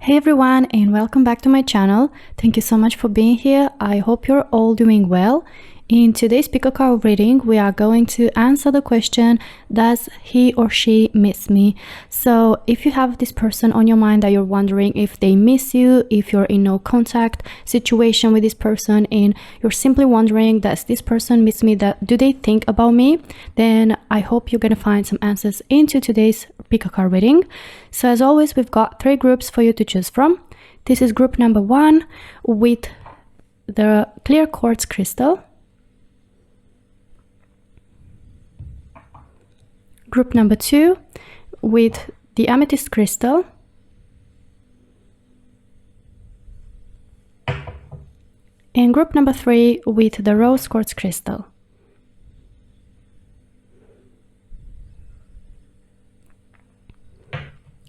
Hey everyone, and welcome back to my channel. Thank you so much for being here. I hope you're all doing well. In today's pick card reading, we are going to answer the question, does he or she miss me? So if you have this person on your mind that you're wondering if they miss you, if you're in no contact situation with this person and you're simply wondering, does this person miss me? Do they think about me? Then I hope you're gonna find some answers into today's pick card reading. So as always, we've got 3 groups for you to choose from. This is group number 1 with the clear quartz crystal. Group number 2 with the amethyst crystal. And group number 3 with the rose quartz crystal.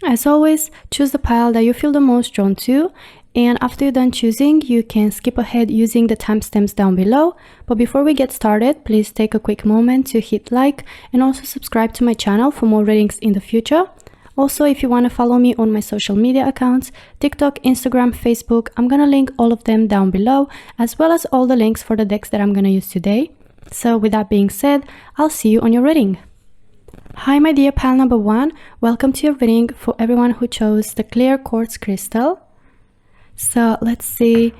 As always, choose the pile that you feel the most drawn to, and after you're done choosing, you can skip ahead using the timestamps down below. But before we get started, please take a quick moment to hit like and also subscribe to my channel for more readings in the future. Also, if you want to follow me on my social media accounts, TikTok, Instagram, Facebook, I'm gonna link all of them down below, as well as all the links for the decks that I'm gonna use today. So with that being said, I'll see you on your reading. Hi my dear pile number 1, welcome to your reading for everyone who chose the clear quartz crystal. So let's see,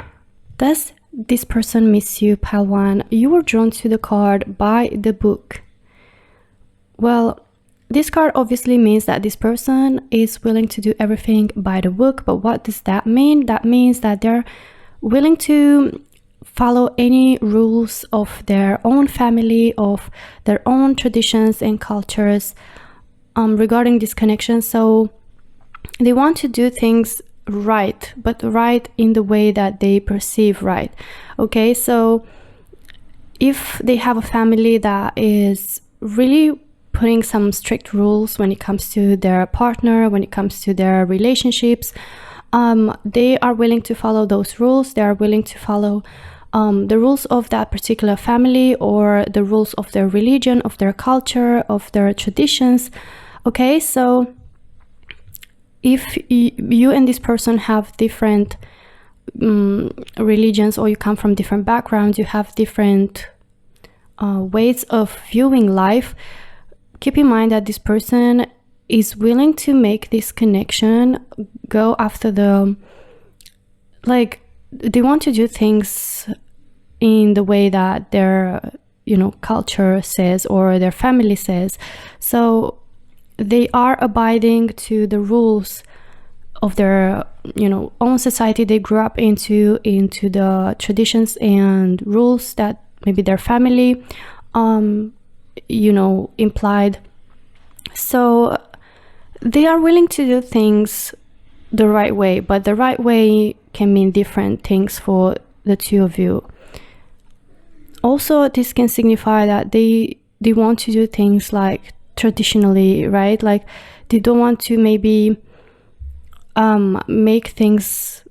does this person miss you, pile 1? You were drawn to the card by the book. Well, this card obviously means that this person is willing to do everything by the book, but what does that mean? That means that they're willing to follow any rules of their own family, of their own traditions and cultures regarding this connection. So they want to do things right, but right in the way that they perceive right. Okay, so if they have a family that is really putting some strict rules when it comes to their partner, when it comes to their relationships, they are willing to follow those rules. They are willing to follow the rules of that particular family, or the rules of their religion, of their culture, of their traditions. Okay, so if you and this person have different religions, or you come from different backgrounds, you have different ways of viewing life, keep in mind that this person is willing to make this connection, go after the, like, they want to do things in the way that their, culture says, or their family says. So they are abiding to the rules of their, own society they grew up into the traditions and rules that maybe their family, implied. So they are willing to do things the right way, but the right way can mean different things for the two of you. Also, this can signify that they want to do things like traditionally, right? Like they don't want to maybe make things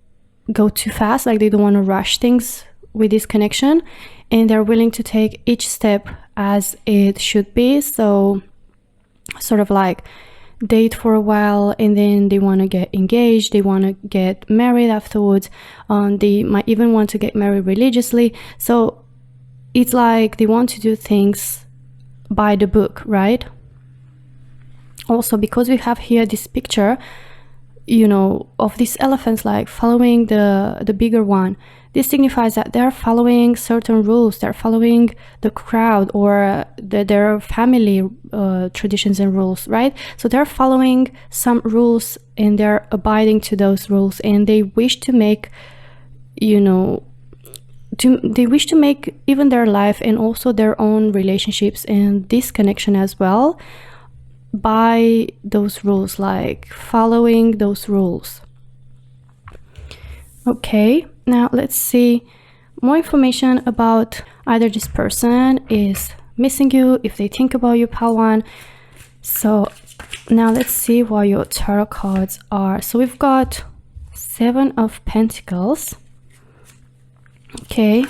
go too fast, like they don't want to rush things with this connection, and they're willing to take each step as it should be. So sort of like date for a while, and then they want to get engaged, they want to get married afterwards, they might even want to get married religiously. So it's like they want to do things by the book, right? Also, because we have here this picture, of these elephants, like following the bigger one, this signifies that they're following certain rules, they're following the crowd, or their family traditions and rules, right? So they're following some rules and they're abiding to those rules, and they wish to make, they wish to make even their life and also their own relationships and this connection as well by those rules, like following those rules. Okay, now let's see more information about either this person is missing you, if they think about you, pile 1. So now let's see what your tarot cards are. So we've got 7 of Pentacles. Okay,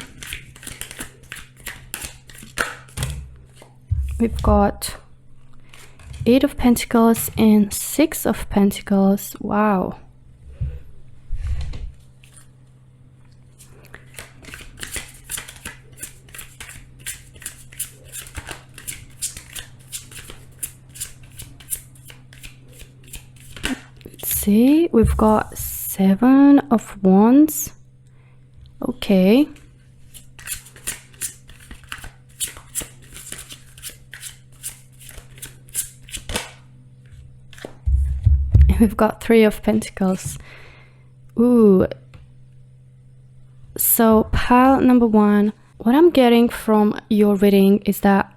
we've got 8 of Pentacles and 6 of Pentacles. Wow. see, we've got 7 of Wands. Okay. And we've got 3 of Pentacles. Ooh. So pile number 1, what I'm getting from your reading is that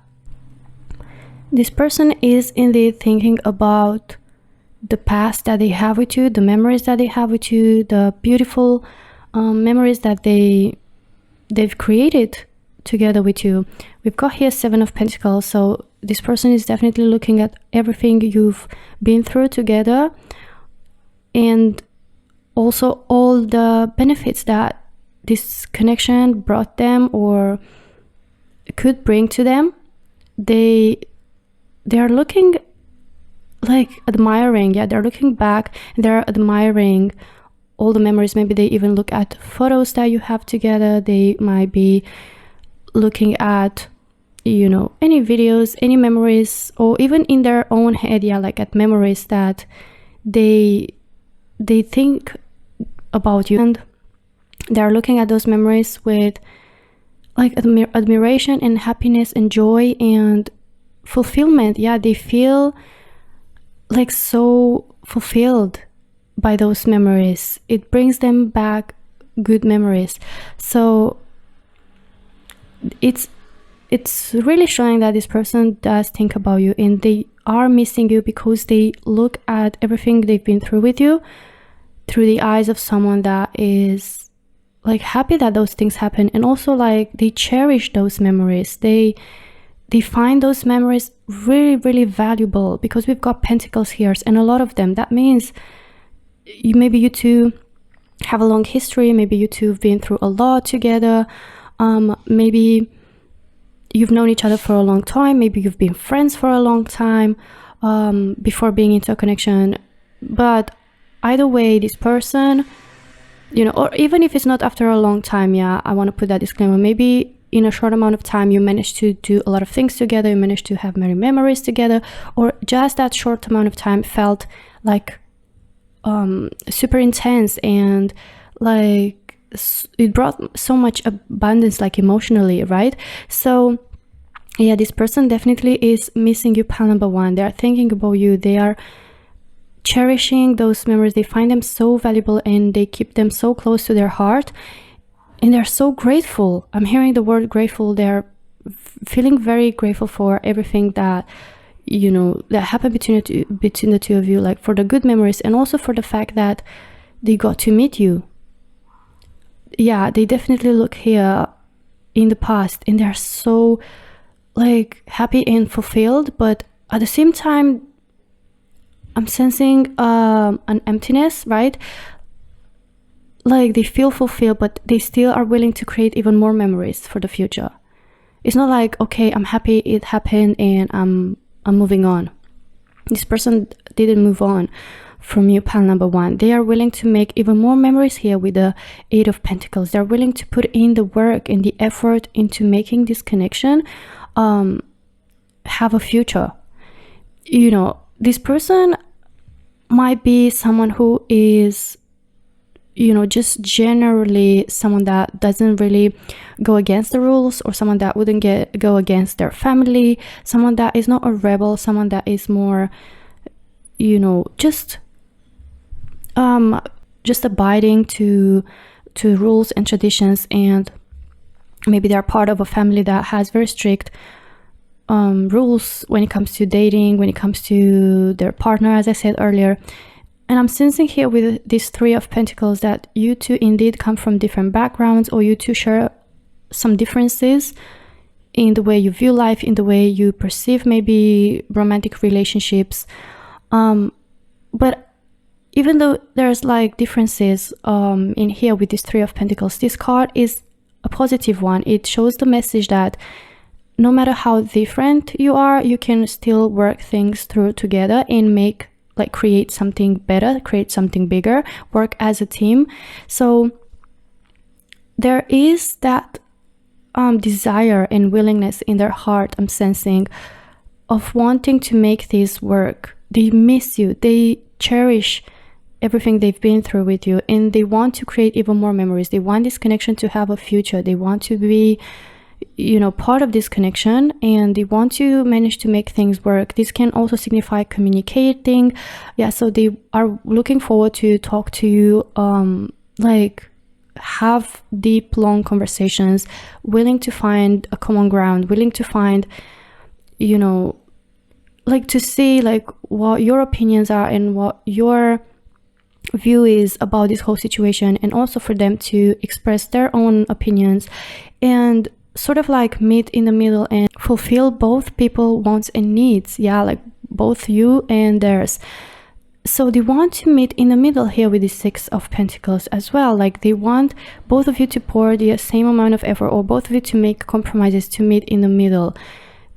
this person is indeed thinking about the past that they have with you, the memories that they have with you, the beautiful memories that they've created together with you. We've got here 7 of Pentacles, so this person is definitely looking at everything you've been through together, and also all the benefits that this connection brought them or could bring to them. They are looking like admiring, yeah, they're looking back and they're admiring all the memories. Maybe they even look at photos that you have together. They might be looking at, you know, any videos, any memories, or even in their own head, yeah, like at memories that they think about you, and they're looking at those memories with like admiration and happiness and joy and fulfillment. Yeah, they feel like so fulfilled by those memories. It brings them back good memories. So it's really showing that this person does think about you, and they are missing you because they look at everything they've been through with you through the eyes of someone that is like happy that those things happen, and also like they cherish those memories. They find those memories really, really valuable because we've got Pentacles here, and a lot of them. That means maybe you two have a long history, maybe you two have been through a lot together, maybe you've known each other for a long time, maybe you've been friends for a long time before being into a connection. But either way, this person, you know, or even if it's not after a long time, yeah, I want to put that disclaimer, maybe in a short amount of time you managed to do a lot of things together, you managed to have many memories together, or just that short amount of time felt like super intense, and like it brought so much abundance, like emotionally, right? So yeah, this person definitely is missing you, pile number 1. They are thinking about you, they are cherishing those memories, they find them so valuable and they keep them so close to their heart, and they're so grateful. I'm hearing the word grateful. They're feeling very grateful for everything that, you know, that happened between the two of you, like for the good memories, and also for the fact that they got to meet you. Yeah, they definitely look here in the past and they're so like happy and fulfilled, but at the same time I'm sensing an emptiness, right? Like they feel fulfilled, but they still are willing to create even more memories for the future. It's not like, okay, I'm happy it happened and I'm moving on. This person didn't move on from you, pile number 1. They are willing to make even more memories here with the 8 of Pentacles. They're willing to put in the work and the effort into making this connection have a future. You know, this person might be someone who is, you know, just generally someone that doesn't really go against the rules, or someone that wouldn't go against their family, someone that is not a rebel, someone that is more, you know, just abiding to rules and traditions, and maybe they're part of a family that has very strict rules when it comes to dating, when it comes to their partner, as I said earlier. And I'm sensing here with this 3 of Pentacles that you two indeed come from different backgrounds, or you two share some differences in the way you view life, in the way you perceive maybe romantic relationships. But even though there's like differences in here with this 3 of Pentacles, this card is a positive one. It shows the message that no matter how different you are, you can still work things through together and create something better, create something bigger, work as a team. So there is that desire and willingness in their heart, I'm sensing, of wanting to make this work. They miss you. They cherish everything they've been through with you, and they want to create even more memories. They want this connection to have a future. They want to be, you know, part of this connection, and they want to manage to make things work. This can also signify communicating. Yeah, so they are looking forward to talk to you, like have deep, long conversations, willing to find a common ground, willing to find, you know, like to see like what your opinions are and what your view is about this whole situation, and also for them to express their own opinions and sort of like meet in the middle and fulfill both people wants and needs. Yeah, like both you and theirs. So they want to meet in the middle here with the Six of Pentacles as well. Like they want both of you to pour the same amount of effort, or both of you to make compromises to meet in the middle.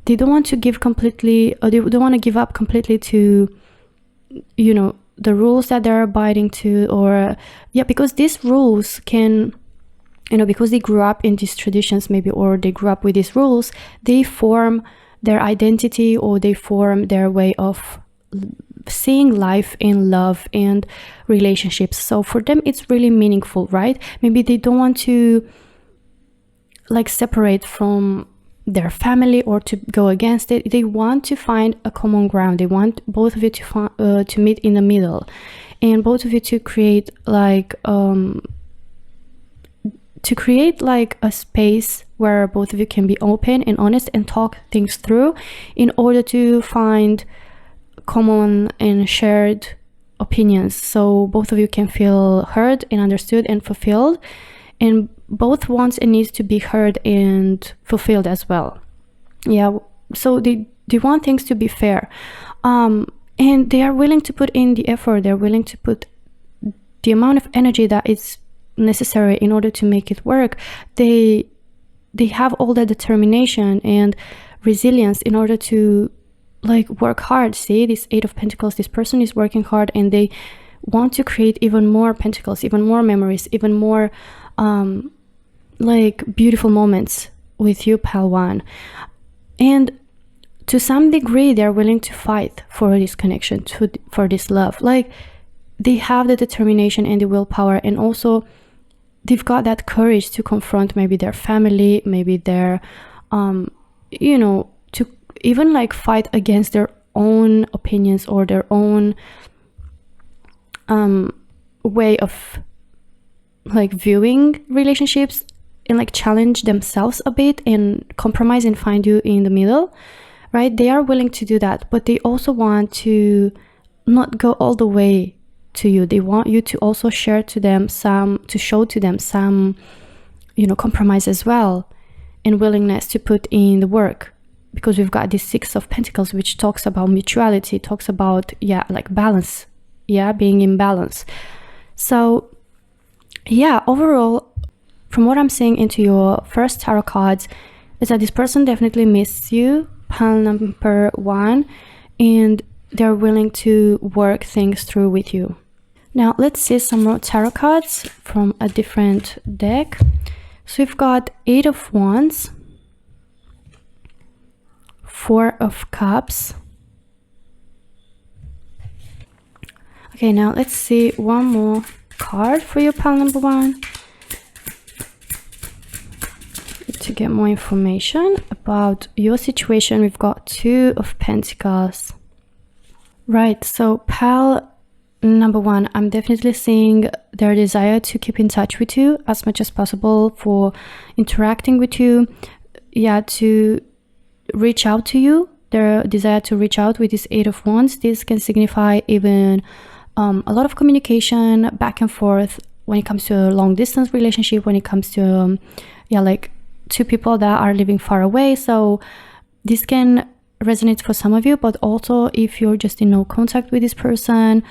They don't want to give completely, or they don't want to give up completely to, you know, the rules that they're abiding to, or yeah, because these rules can, you know, because they grew up in these traditions maybe, or they grew up with these rules, they form their identity, or they form their way of seeing life in love and relationships. So for them it's really meaningful, right? Maybe they don't want to like separate from their family or to go against it. They want to find a common ground. They want both of you to meet in the middle, and both of you to create like a space where both of you can be open and honest and talk things through in order to find common and shared opinions, so both of you can feel heard and understood and fulfilled, and both wants and needs to be heard and fulfilled as well. Yeah, so they want things to be fair, and they are willing to put in the effort. They're willing to put the amount of energy that is necessary in order to make it work. They have all that determination and resilience in order to like work hard. See, this Eight of Pentacles, this person is working hard, and they want to create even more pentacles, even more memories, even more like beautiful moments with you, Pal One. And to some degree they're willing to fight for this connection, for this love. Like they have the determination and the willpower, and also they've got that courage to confront maybe their family, maybe their you know, to even like fight against their own opinions or their own way of like viewing relationships, and like challenge themselves a bit and compromise and find you in the middle, right? They are willing to do that, but they also want to not go all the way to you. They want you to also share to them some, to show to them some, you know, compromise as well, and willingness to put in the work, because we've got this Six of Pentacles, which talks about mutuality, talks about, yeah, like balance, yeah, being in balance. So yeah, overall, from what I'm seeing into your first tarot cards, is that this person definitely misses you, pile number one, and they're willing to work things through with you. Now let's see some more tarot cards from a different deck. So we've got Eight of Wands, Four of Cups. Okay, now let's see one more card for you, pile number one, to get more information about your situation. We've got Two of Pentacles. Right, so pile number one, I'm definitely seeing their desire to keep in touch with you as much as possible, for interacting with you, yeah, to reach out to you, their desire to reach out with this Eight of Wands. This can signify even a lot of communication back and forth when it comes to a long distance relationship, when it comes to yeah, like two people that are living far away. So this can resonate for some of you, but also if you're just in no contact with this person,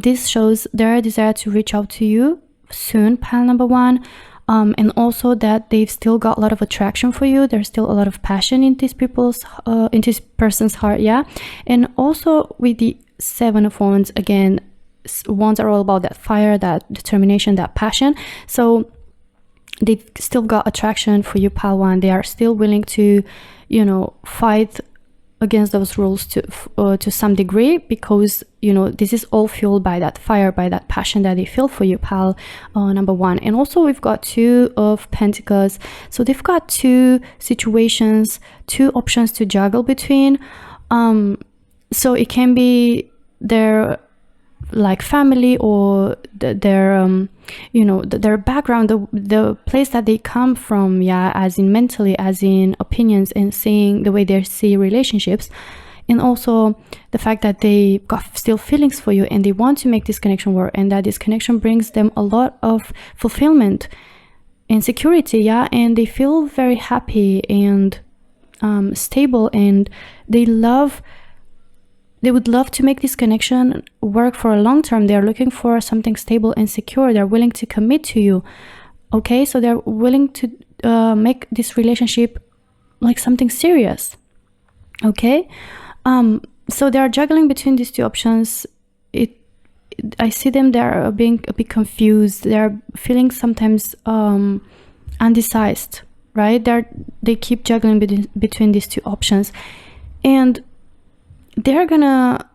this shows their desire to reach out to you soon, pile number one, and also that they've still got a lot of attraction for you. There's still a lot of passion in this person's heart, yeah. And also with the Seven of Wands, again, wands are all about that fire, that determination, that passion. So they've still got attraction for you, pile one. They are still willing to, you know, fight against those rules to some degree, because you know, this is all fueled by that fire, by that passion that they feel for you, pile number 1. And also we've got 2 of Pentacles. So they've got 2 situations, 2 options to juggle between. So it can be their like family or their you know, their background, the place that they come from, yeah, as in mentally, as in opinions, and seeing the way they see relationships, and also the fact that they got still feelings for you and they want to make this connection work, and that this connection brings them a lot of fulfillment and security, yeah, and they feel very happy and stable, and they would love to make this connection work for a long term. They're looking for something stable and secure. They're willing to commit to you. Okay, so they're willing to make this relationship like something serious. Okay, so they're juggling between these 2 options. I see them, they're being a bit confused. They're feeling sometimes undecided, right? They keep juggling between these 2 options, and they're gonna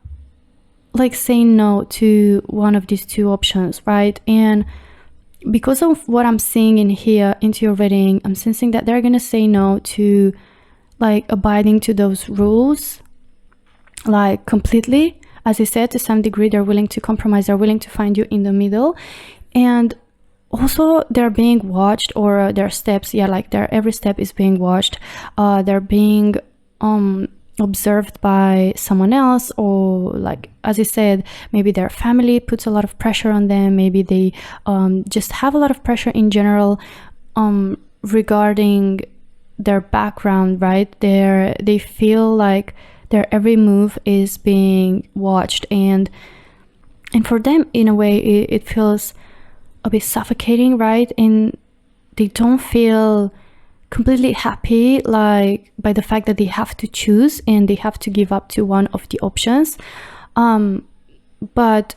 like say no to one of these 2 options, right? And because of what I'm seeing in here into your reading, I'm sensing that they're gonna say no to like abiding to those rules like completely. As I said, to some degree they're willing to compromise, they're willing to find you in the middle. And also they're being watched, or their steps, yeah, like their every step is being watched. They're being observed by someone else, or like, as I said, maybe their family puts a lot of pressure on them. Maybe they just have a lot of pressure in general regarding their background, right? They feel like their every move is being watched, and for them, in a way, it feels a bit suffocating, right? And they don't feel completely happy like by the fact that they have to choose and they have to give up to one of the options, but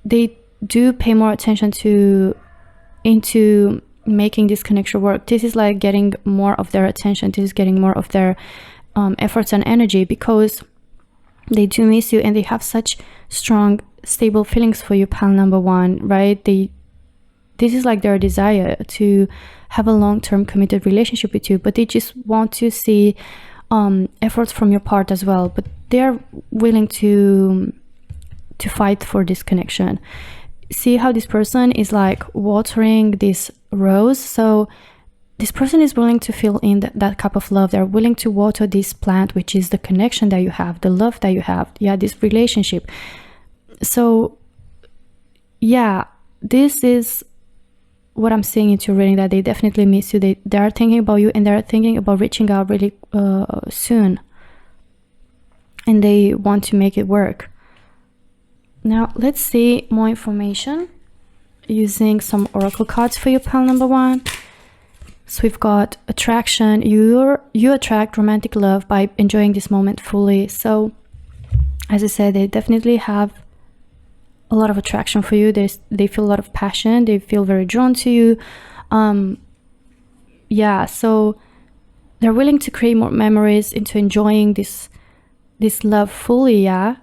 they do pay more attention into making this connection work. This is like getting more of their attention. This is getting more of their efforts and energy, because they do miss you and they have such strong, stable feelings for you, pile number 1, right? This is like their desire to have a long-term committed relationship with you, but they just want to see efforts from your part as well. But they're willing to fight for this connection. See how this person is like watering this rose? So this person is willing to fill in that cup of love. They're willing to water this plant, which is the connection that you have, the love that you have, yeah, this relationship. So yeah, this is what I'm seeing into your reading, that they definitely miss you. They are thinking about you, and they're thinking about reaching out really soon, and they want to make it work. Now let's see more information using some oracle cards for you, pile number 1. So we've got attraction. You attract romantic love by enjoying this moment fully. So as I said, they definitely have a lot of attraction for you. They feel a lot of passion. They feel very drawn to you. Yeah, so they're willing to create more memories into enjoying this love fully, yeah.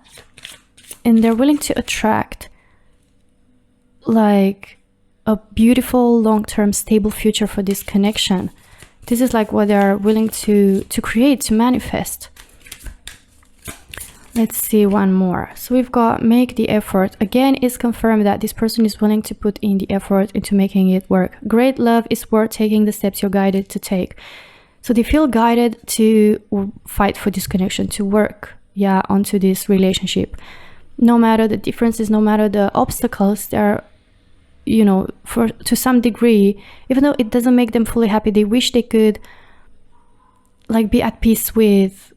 And they're willing to attract like a beautiful, long-term, stable future for this connection. This is like what they're willing to create, to manifest. Let's see one more. So we've got make the effort. Again, it's confirmed that this person is willing to put in the effort into making it work. Great love is worth taking the steps you're guided to take. So they feel guided to fight for this connection, to work, yeah, onto this relationship. No matter the differences, no matter the obstacles, they're, you know, to some degree, even though it doesn't make them fully happy, they wish they could like be at peace with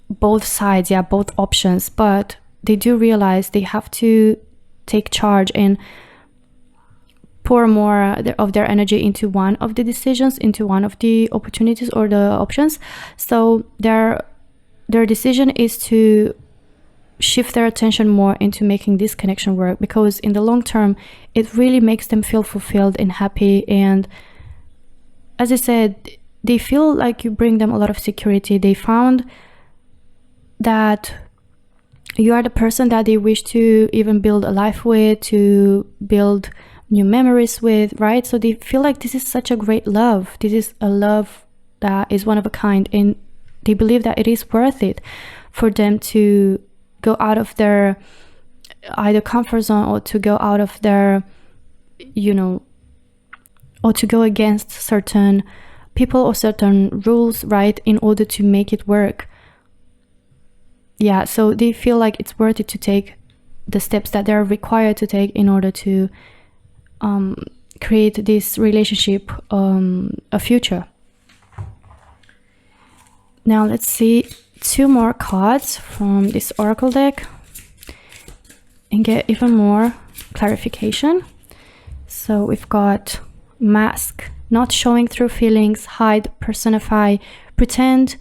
both sides, yeah, both options, but they do realize they have to take charge and pour more of their energy into one of the decisions, into one of the opportunities or the options. So their decision is to shift their attention more into making this connection work, because in the long term it really makes them feel fulfilled and happy. And as I said, they feel like you bring them a lot of security. They found that You are the person that they wish to even build a life with, to build new memories with, right? So they feel like this is such a great love. This is a love that is one of a kind, and they believe that it is worth it for them to go out of their either comfort zone, or to go out of their, or to go against certain people or certain rules, right, in order to make it work. Yeah, so they feel like it's worth it to take the steps that they're required to take in order to create this relationship, a future. Now let's see 2 more cards from this oracle deck and get even more clarification. So we've got mask, not showing through feelings, hide, personify, pretend.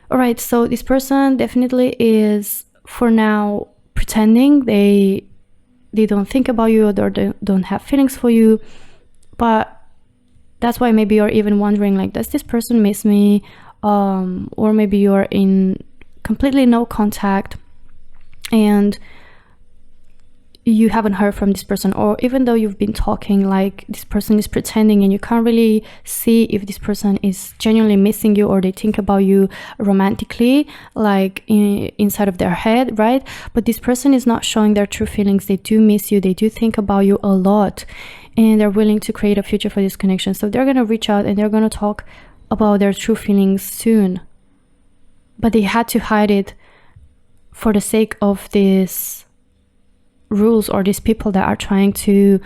All right, so this person definitely is, for now, pretending. They don't think about you, or they don't have feelings for you. But that's why maybe you're even wondering, like, does this person miss me? Or maybe you're in completely no contact and you haven't heard from this person, or even though you've been talking, like, this person is pretending and you can't really see if this person is genuinely missing you or they think about you romantically, like inside of their head, right? But this person is not showing their true feelings. They do miss you, they do think about you a lot, and they're willing to create a future for this connection. So they're going to reach out and they're going to talk about their true feelings soon, but they had to hide it for the sake of these rules or these people that are trying to,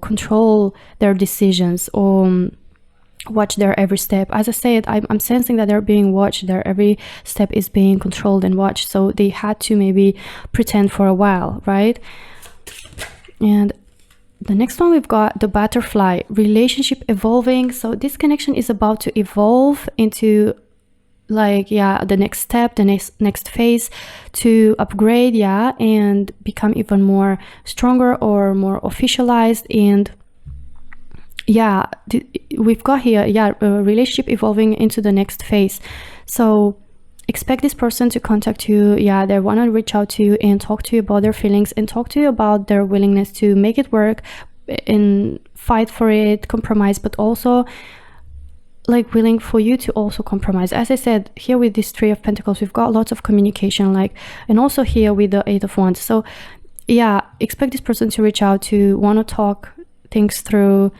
control their decisions or watch their every step. As I said, I'm sensing that they're being watched. Their every step is being controlled and watched. So they had to maybe pretend for a while, right? And the next one, we've got the butterfly, relationship evolving. So this connection is about to evolve into, like, the next step, the next phase, to upgrade, and become even more stronger or more officialized. And we've got here, a relationship evolving into the next phase. So expect this person to contact you. They want to reach out to you and talk to you about their feelings and talk to you about their willingness to make it work and fight for it, compromise, but also like willing for you to also compromise. As I said, here with this 3 of Pentacles, we've got lots of communication, and also here with the 8 of Wands. So expect this person to reach out, to want to talk things through,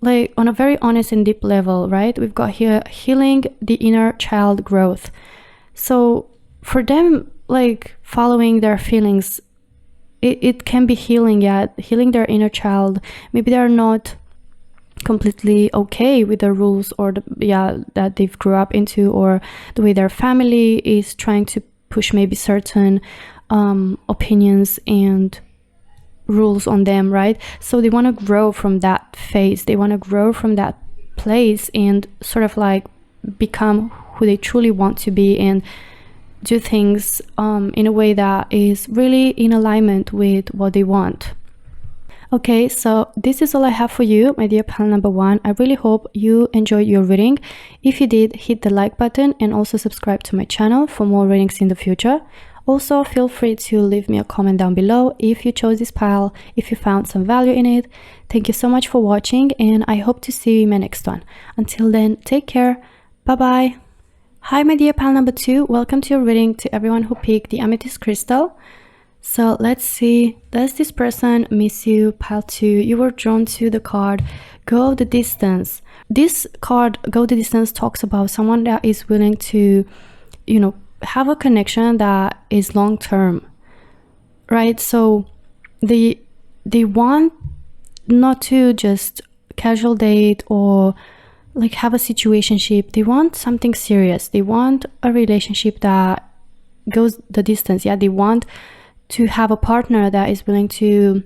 like, on a very honest and deep level, right? We've got here healing the inner child growth. So for them, like, following their feelings, it can be healing, healing their inner child. Maybe they're not completely okay with the rules or that they've grew up into, or the way their family is trying to push maybe certain opinions and rules on them, right? So they want to grow from that phase. They want to grow from that place and sort of like become who they truly want to be and do things in a way that is really in alignment with what they want. Okay, so this is all I have for you, my dear pal number 1. I really hope you enjoyed your reading. If you did, hit the like button and also subscribe to my channel for more readings in the future. Also, feel free to leave me a comment down below if you chose this pile, if you found some value in it. Thank you so much for watching, and I hope to see you in my next one. Until then, take care. Bye-bye. Hi, my dear pal number 2. Welcome to your reading, to everyone who picked the Amethyst crystal. So let's see, does this person miss you, pile 2? You were drawn to the card Go the Distance. This card, Go the Distance, talks about someone that is willing to, have a connection that is long-term, right? So they want not to just casual date or like have a situationship. They want something serious. They want a relationship that goes the distance. They want to have a partner that is willing to,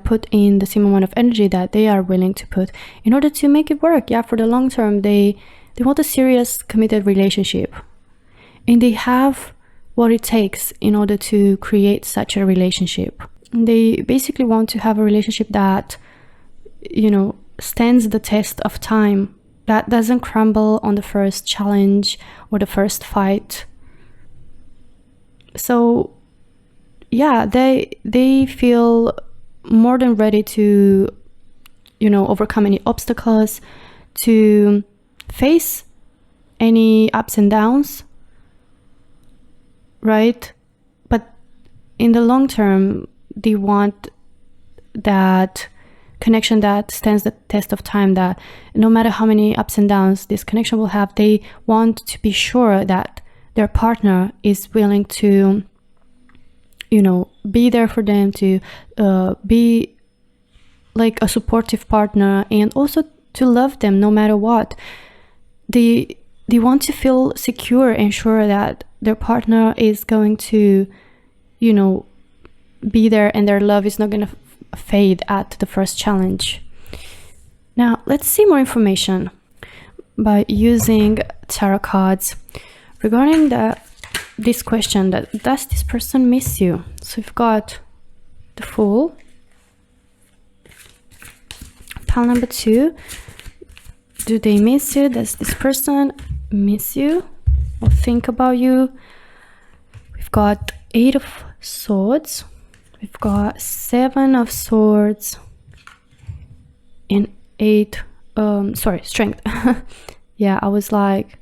put in the same amount of energy that they are willing to put in order to make it work. For the long term, they want a serious, committed relationship. And they have what it takes in order to create such a relationship. They basically want to have a relationship that, stands the test of time, that doesn't crumble on the first challenge or the first fight. So yeah, they feel more than ready to, you know, overcome any obstacles, to face any ups and downs, right? But in the long term, they want that connection that stands the test of time, that no matter how many ups and downs this connection will have, they want to be sure that their partner is willing to, you know, be there for them, to be like a supportive partner, and also to love them no matter what. They want to feel secure and sure that their partner is going to, you know, be there, and their love is not going to fade at the first challenge. Now let's see more information by using tarot cards regarding this question, that does this person miss you? So we've got the Fool, pile number 2, do they miss you? Does this person miss you or think about you? We've got 8 of Swords, we've got 7 of Swords, and 8 Strength. Yeah, I was like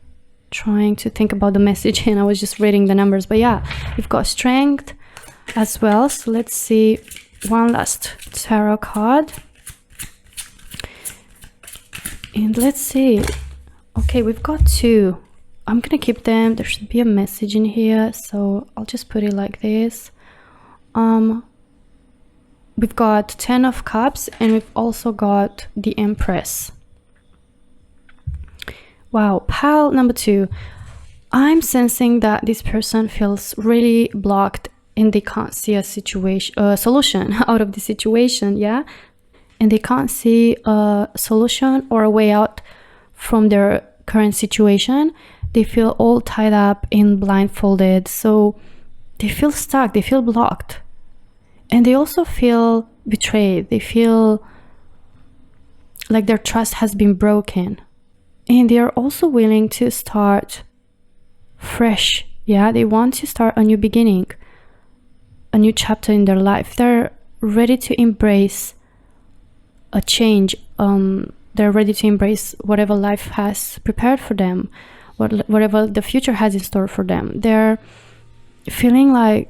trying to think about the message and I was just reading the numbers, but yeah, we've got Strength as well. So let's see one last tarot card, and let's see. Okay, we've got 2. I'm gonna keep them. There should be a message in here, so I'll just put it like this. We've got 10 of Cups, and we've also got the Empress. Wow, pile number 2. I'm sensing that this person feels really blocked and they can't see a solution out of the situation, yeah? And they can't see a solution or a way out from their current situation. They feel all tied up and blindfolded, so they feel stuck, they feel blocked. And they also feel betrayed. They feel like their trust has been broken. And they are also willing to start fresh. Yeah, they want to start a new beginning, a new chapter in their life. They're ready to embrace a change. They're ready to embrace whatever life has prepared for them, whatever the future has in store for them. They're feeling like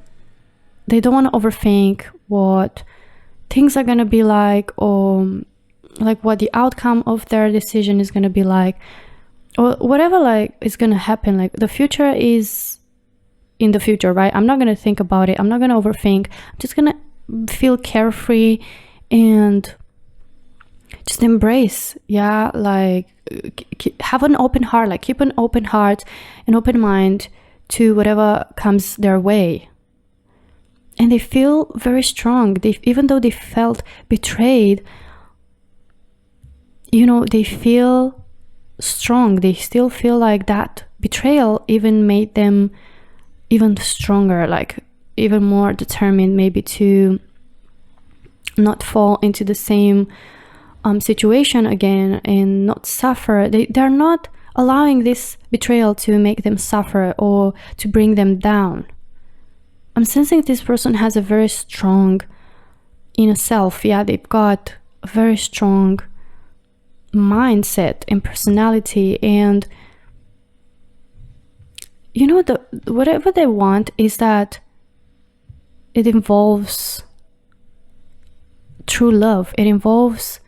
they don't want to overthink what things are going to be like, or like what the outcome of their decision is going to be like, or whatever like is going to happen. Like the future is in the future, right? I'm not going to think about it. I'm not going to overthink. I'm just going to feel carefree and just embrace. Yeah, like have an open heart, like keep an open heart, an open mind to whatever comes their way. And they feel very strong. Even though they felt betrayed, you know, they feel strong. They still feel like that betrayal even made them even stronger, like even more determined maybe to not fall into the same situation again and not suffer. They're not allowing this betrayal to make them suffer or to bring them down. I'm sensing this person has a very strong inner self. Yeah, they've got a very strong mindset and personality, and you know, whatever they want is that it involves true love. It involves,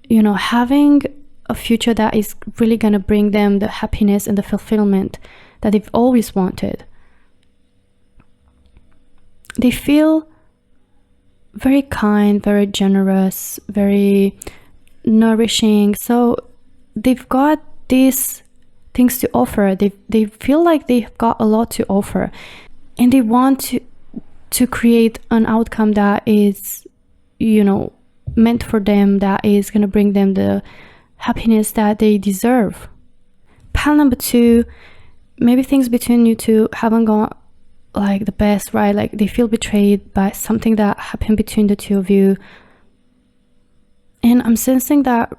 you know, having a future that is really gonna bring them the happiness and the fulfillment that they've always wanted. They feel very kind, very generous, very nourishing. So they've got these things to offer. They feel like they've got a lot to offer, and they want to create an outcome that is, you know, meant for them, that is going to bring them the happiness that they deserve. Pile number 2, maybe things between you two haven't gone like the best, right? Like they feel betrayed by something that happened between the two of you. And I'm sensing that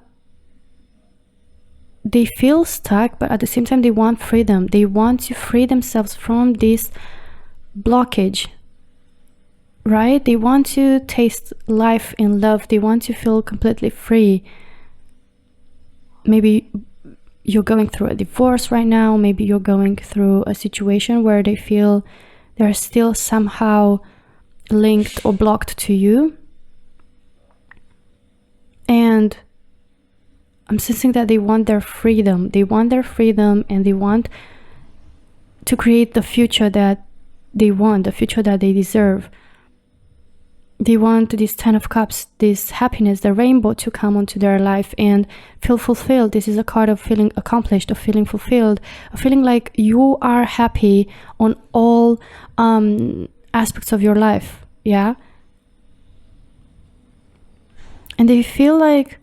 they feel stuck, but at the same time they want freedom. They want to free themselves from this blockage, right? They want to taste life in love. They want to feel completely free. Maybe you're going through a divorce right now. Maybe you're going through a situation where they feel they're still somehow linked or blocked to you. And I'm sensing that they want their freedom. They want their freedom, and they want to create the future that they want, the future that they deserve. They want this 10 of Cups, this happiness, the rainbow, to come onto their life and feel fulfilled. This is a card of feeling accomplished, of feeling fulfilled, of feeling like you are happy on all aspects of your life, yeah? And they feel like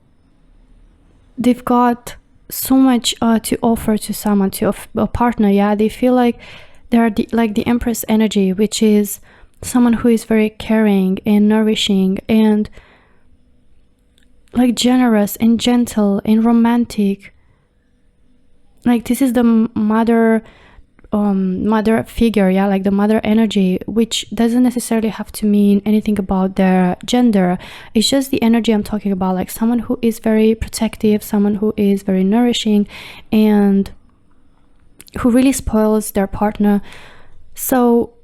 they've got so much to offer to someone, to a partner, yeah? They feel like they're like the Empress energy, which is someone who is very caring and nourishing and like generous and gentle and romantic. Like this is the mother figure, yeah, like the mother energy, which doesn't necessarily have to mean anything about their gender. It's just the energy I'm talking about, like someone who is very protective, someone who is very nourishing, and who really spoils their partner. So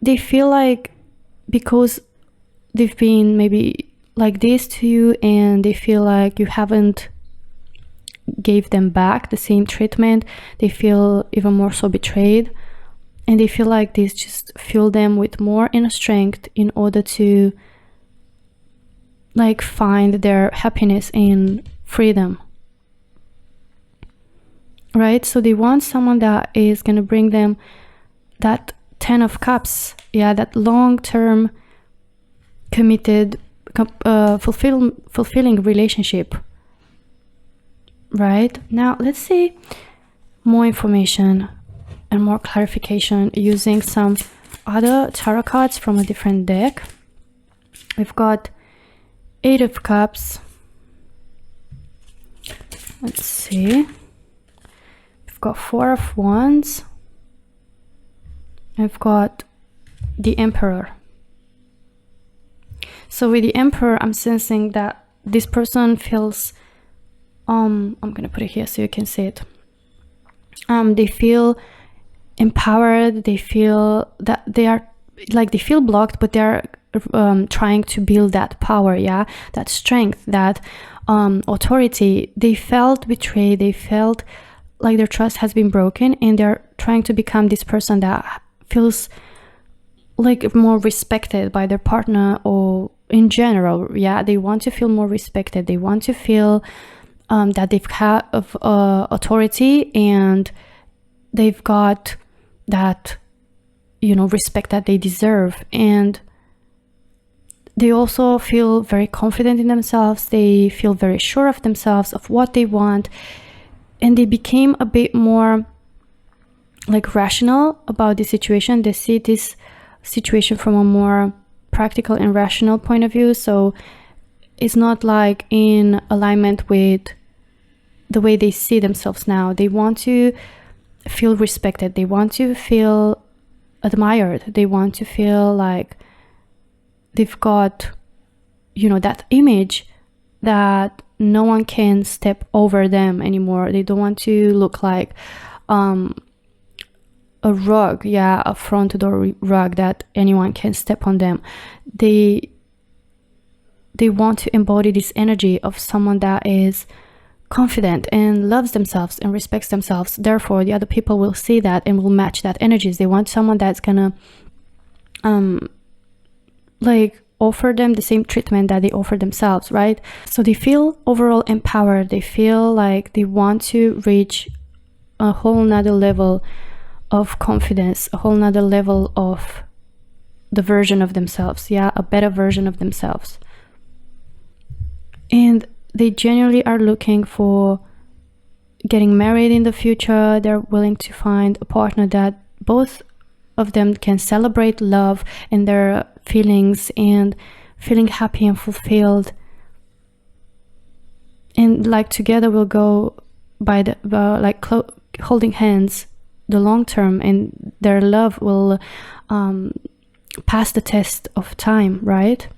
they feel like because they've been maybe like this to you, and they feel like you haven't gave them back the same treatment, they feel even more so betrayed, and they feel like this just fuel them with more inner strength in order to like find their happiness and freedom, right? So they want someone that is going to bring them that 10 of Cups, yeah, that long-term committed fulfilling relationship. Right, now let's see more information and more clarification using some other tarot cards from a different deck. We've got 8 of Cups. Let's see. We've got 4 of Wands. I've got the Emperor. So with the Emperor, I'm sensing that this person feels I'm gonna put it here so you can see it. They feel empowered. They feel that they are like, they feel blocked, but they're trying to build that power, yeah, that strength, that authority. They felt betrayed. They felt like their trust has been broken, and they're trying to become this person that feels like more respected by their partner, or in general, yeah. They want to feel more respected. They want to feel that they've had authority, and they've got that, you know, respect that they deserve. And they also feel very confident in themselves. They feel very sure of themselves, of what they want, and they became a bit more like rational about the situation. They see this situation from a more practical and rational point of view. So it's not like in alignment with the way they see themselves now. They want to feel respected. They want to feel admired. They want to feel like they've got, you know, that image that no one can step over them anymore. They don't want to look like a rug, yeah, a front door rug that anyone can step on them. They want to embody this energy of someone that is confident and loves themselves and respects themselves. Therefore, the other people will see that and will match that energies. They want someone that's gonna like offer them the same treatment that they offer themselves, right? So they feel overall empowered. They feel like they want to reach a whole nother level of confidence, a whole nother level of the version of themselves, yeah, a better version of themselves. And they genuinely are looking for getting married in the future. They're willing to find a partner that both of them can celebrate love and their feelings and feeling happy and fulfilled. And like together we'll go by the holding hands the long term, and their love will pass the test of time, right?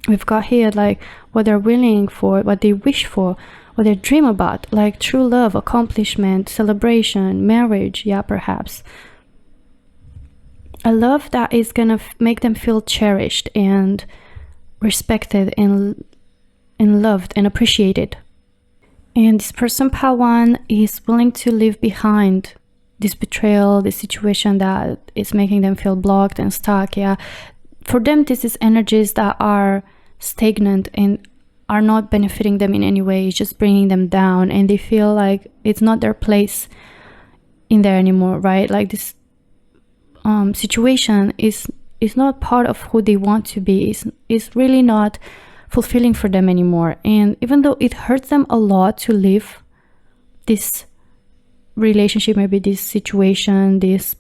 We've got here like what they're willing for, what they wish for, what they dream about, like true love, accomplishment, celebration, marriage, yeah, perhaps. A love that is gonna make them feel cherished and respected and loved and appreciated. And this person, pile 1, is willing to leave behind this betrayal, this situation that is making them feel blocked and stuck. Yeah, for them, this is energies that are stagnant and are not benefiting them in any way. It's just bringing them down, and they feel like it's not their place in there anymore, right? Like this situation is not part of who they want to be. Is really not fulfilling for them anymore. And even though it hurts them a lot to leave this relationship, maybe this situation, this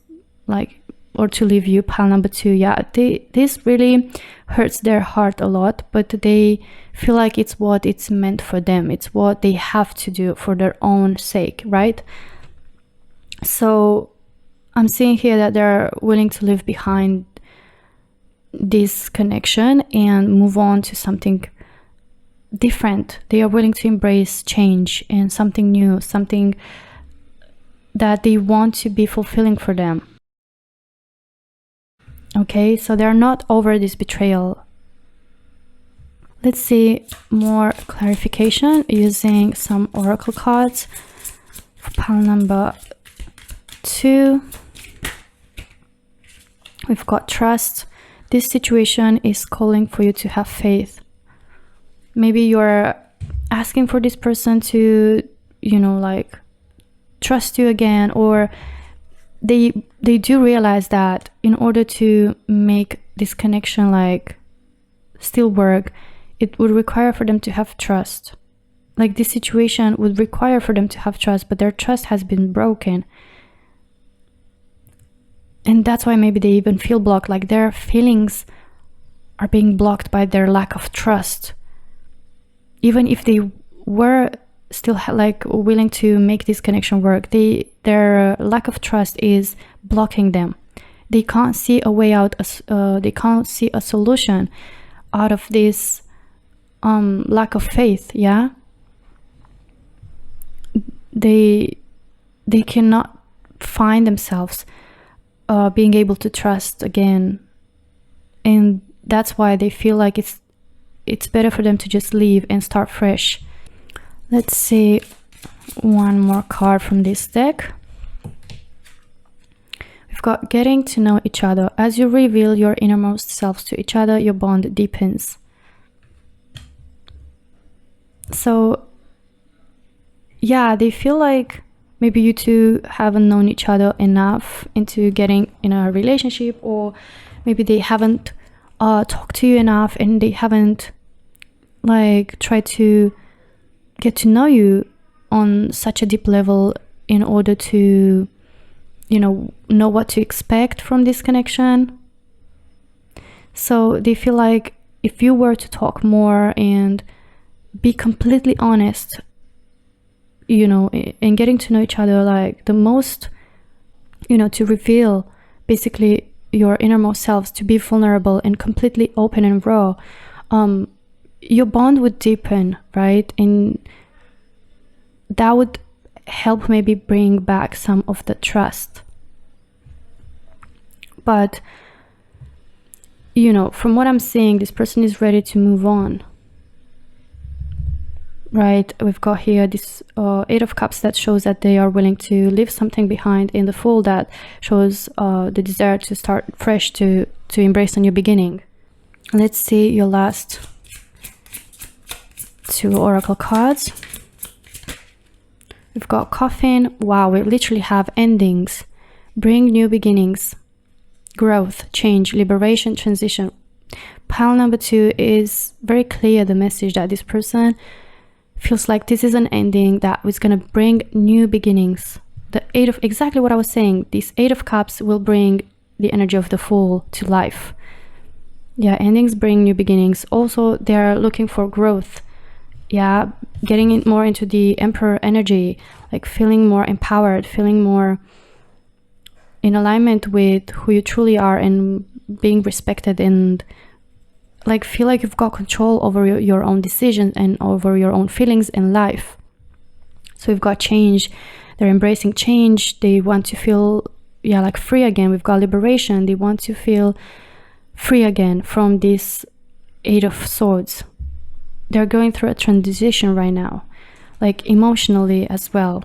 like, or to leave you, pile number 2, yeah, this really hurts their heart a lot, but they feel like it's what it's meant for them. It's what they have to do for their own sake, right? So I'm seeing here that they're willing to leave behind this connection and move on to something different. They are willing to embrace change and something new, something that they want to be fulfilling for them. Okay, so they're not over this betrayal. Let's see more clarification using some oracle cards for pile number 2. We've got trust. This situation is calling for you to have faith. Maybe you're asking for this person to, you know, like trust you again, or they do realize that in order to make this connection like still work, it would require for them to have trust. Like this situation would require for them to have trust, but their trust has been broken. And that's why maybe they even feel blocked, like their feelings are being blocked by their lack of trust. Even if they were still like willing to make this connection work, their lack of trust is blocking them. They can't see a way out, they can't see a solution out of this lack of faith, yeah? They cannot find themselves being able to trust again, and that's why they feel like it's better for them to just leave and start fresh. Let's see one more card from this deck. We've got getting to know each other. As you reveal your innermost selves to each other, your bond deepens. So yeah, they feel like maybe you two haven't known each other enough into getting in a relationship, or maybe they haven't talked to you enough, and they haven't like tried to get to know you on such a deep level in order to, you know what to expect from this connection. So they feel like if you were to talk more and be completely honest, you know, in getting to know each other, like the most, you know, to reveal basically your innermost selves, to be vulnerable and completely open and raw, your bond would deepen, right? And that would help maybe bring back some of the trust. But, you know, from what I'm seeing, this person is ready to move on. Right, we've got here this 8 of Cups that shows that they are willing to leave something behind, in the Fool that shows the desire to start fresh, to embrace a new beginning. Let's see your last 2 oracle cards. We've got Coffin. Wow, we literally have endings. Bring new beginnings, growth, change, liberation, transition. Pile number 2 is very clear, the message that this person feels like this is an ending that is going to bring new beginnings. The 8 of, exactly what I was saying, this 8 of Cups will bring the energy of the Fool to life. Yeah, endings bring new beginnings. Also, they're looking for growth. Yeah, getting more into the Emperor energy, like feeling more empowered, feeling more in alignment with who you truly are and being respected, and like feel like you've got control over your own decisions and over your own feelings in life. So we've got change. They're embracing change. They want to feel, yeah, like free again. We've got liberation. They want to feel free again from this Eight of Swords. They're going through a transition right now, like emotionally as well.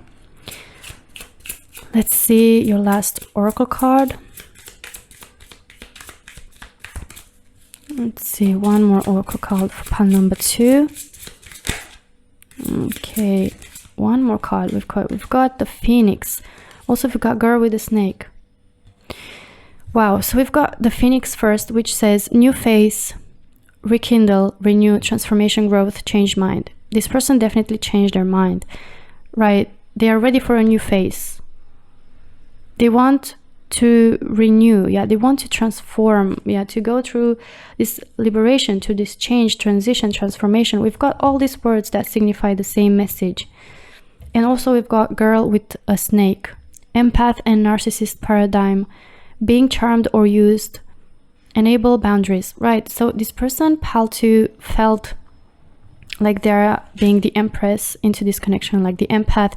Let's see your last oracle card. Let's see, one more oracle card for pile number 2. Okay, one more card. We've got the Phoenix. Also, we've got girl with a snake. Wow, so we've got the Phoenix first, which says new phase, rekindle, renew, transformation, growth, change mind. This person definitely changed their mind, right? They are ready for a new phase. They want to renew, yeah, they want to transform, yeah, to go through this liberation, to this change, transition, transformation. We've got all these words that signify the same message. And also we've got girl with a snake, empath and narcissist paradigm, being charmed or used, enable boundaries, right? So this person, pile 2, felt like they're being the empress into this connection, like the empath,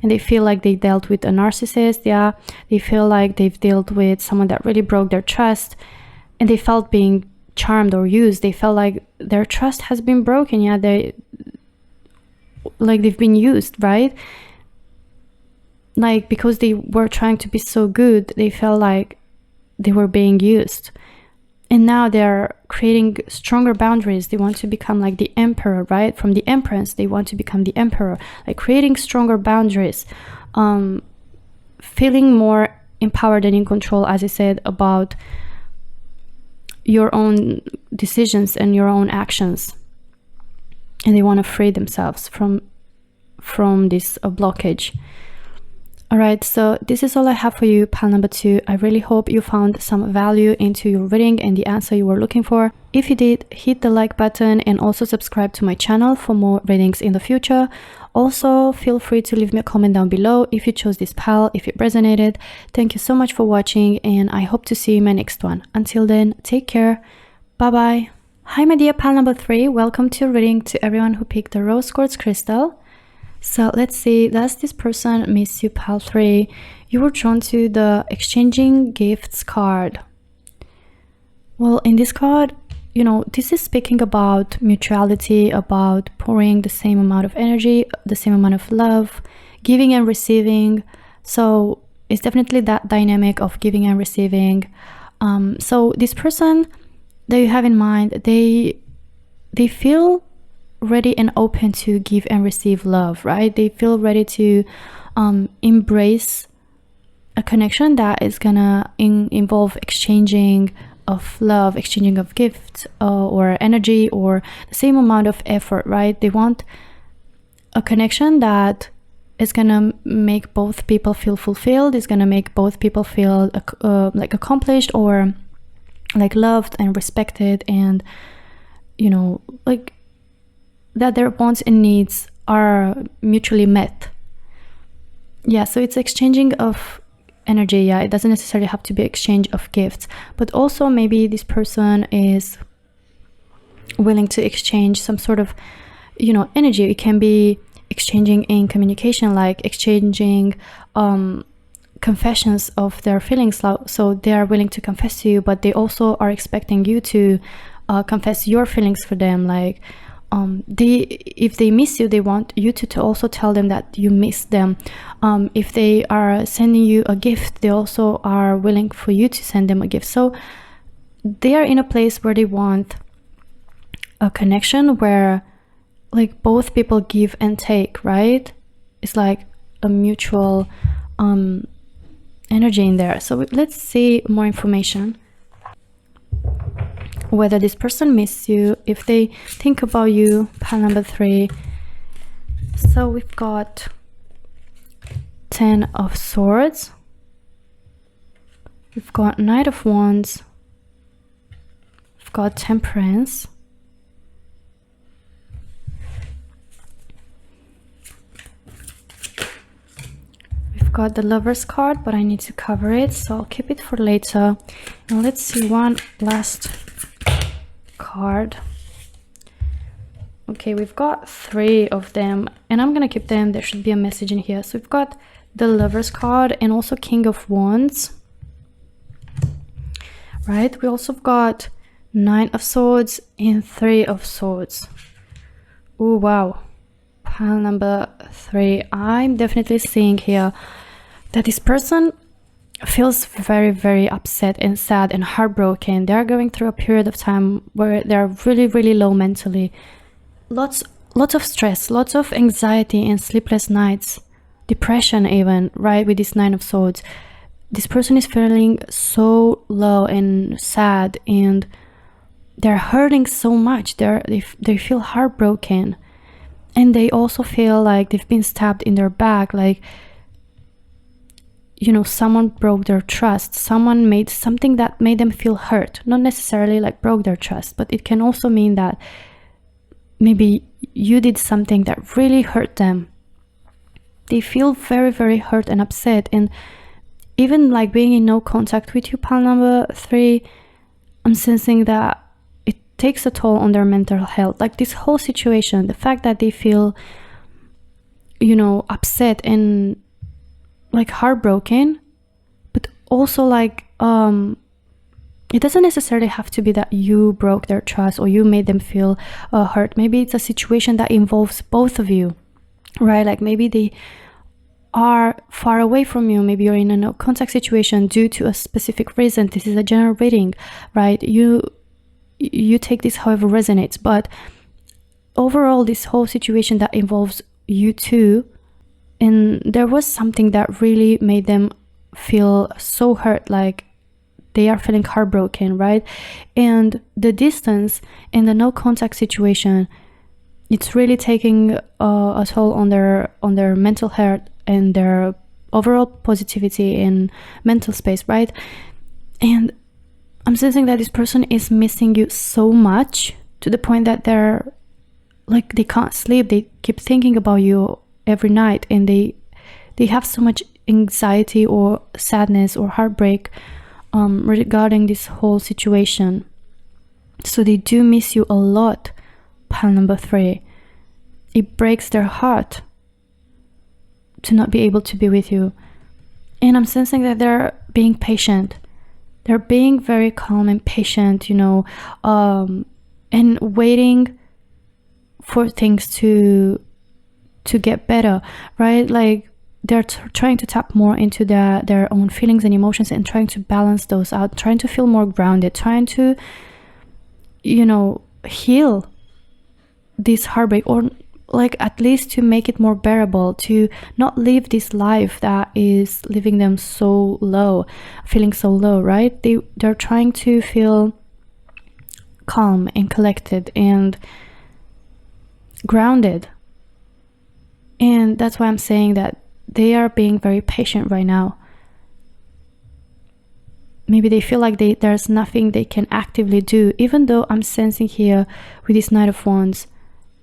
and they feel like they dealt with a narcissist, yeah, they feel like they've dealt with someone that really broke their trust, and they felt being charmed or used. They felt like their trust has been broken, yeah, they've been used, right? Like, because they were trying to be so good, they felt like they were being used. And now they're creating stronger boundaries. They want to become like the emperor, right? From the empress, they want to become the emperor, like creating stronger boundaries, feeling more empowered and in control, as I said, about your own decisions and your own actions. And they want to free themselves from this blockage. All right, so this is all I have for you, pile number 2. I really hope you found some value into your reading and the answer you were looking for. If you did, hit the like button and also subscribe to my channel for more readings in the future. Also, feel free to leave me a comment down below if you chose this pile, if it resonated. Thank you so much for watching, and I hope to see you in my next one. Until then, take care. Bye-bye. Hi, my dear pile number 3. Welcome to your reading to everyone who picked the rose quartz crystal. So let's see, does this person miss you, pile 3? You were drawn to the exchanging gifts card. Well, in this card, you know, this is speaking about mutuality, about pouring the same amount of energy, the same amount of love, giving and receiving. So it's definitely that dynamic of giving and receiving. So this person that you have in mind, they feel ready and open to give and receive love, right? They feel ready to embrace a connection that is gonna involve exchanging of love, exchanging of gifts or energy, or the same amount of effort, right? They want a connection that is gonna make both people feel fulfilled, is gonna make both people feel like accomplished, or like loved and respected, and you know, like that their wants and needs are mutually met. Yeah, so it's exchanging of energy. Yeah, it doesn't necessarily have to be exchange of gifts, but also maybe this person is willing to exchange some sort of, you know, energy. It can be exchanging in communication, like exchanging confessions of their feelings. So they are willing to confess to you, but they also are expecting you to confess your feelings for them. Like if they miss you, they want you to also tell them that you miss them. If they are sending you a gift, they also are willing for you to send them a gift. So they are in a place where they want a connection where like both people give and take, right? It's like a mutual energy in there. So let's see more information. Whether this person misses you, if they think about you, pile number 3. So we've got 10 of Swords, we've got Knight of Wands, we've got Temperance, we've got the Lovers card, but I need to cover it, so I'll keep it for later. And let's see one last card. Okay, we've got 3 of them, and I'm gonna keep them. There should be a message in here. So we've got the Lovers card and also King of Wands. Right, we also got 9 of Swords and 3 of Swords. Oh wow, pile number 3. I'm definitely seeing here that this person feels very, very upset and sad and heartbroken. They're going through a period of time where they're really, really low mentally. Lots of stress, lots of anxiety and sleepless nights, depression even, right, with this 9 of Swords. This person is feeling so low and sad, and they're hurting so much. They feel heartbroken, and they also feel like they've been stabbed in their back, like, you know, someone broke their trust. Someone made something that made them feel hurt. Not necessarily like broke their trust, but it can also mean that maybe you did something that really hurt them. They feel very, very hurt and upset, and even like being in no contact with you, pile number 3, I'm sensing that it takes a toll on their mental health. Like this whole situation, the fact that they feel, you know, upset and like heartbroken, but also like it doesn't necessarily have to be that you broke their trust or you made them feel hurt. Maybe it's a situation that involves both of you, right? Like maybe they are far away from you. Maybe you're in a no contact situation due to a specific reason. This is a general reading, right? You take this however resonates, but overall this whole situation that involves you two, and there was something that really made them feel so hurt, like they are feeling heartbroken, right? And the distance in the no contact situation, it's really taking a toll on their mental health and their overall positivity and mental space, right? And I'm sensing that this person is missing you so much to the point that they're like, they can't sleep. They keep thinking about you every night, and they have so much anxiety or sadness or heartbreak regarding this whole situation. So they do miss you a lot, pile number 3. It breaks their heart to not be able to be with you. And I'm sensing that they're being patient. They're being very calm and patient, you know, and waiting for things to get better, right? Like they're trying to tap more into their own feelings and emotions and trying to balance those out, trying to feel more grounded, trying to, you know, heal this heartbreak, or like at least to make it more bearable, to not live this life that is leaving them so low, feeling so low, right? They're trying to feel calm and collected and grounded. And that's why I'm saying that they are being very patient right now. Maybe they feel like there's nothing they can actively do, even though I'm sensing here with this Knight of Wands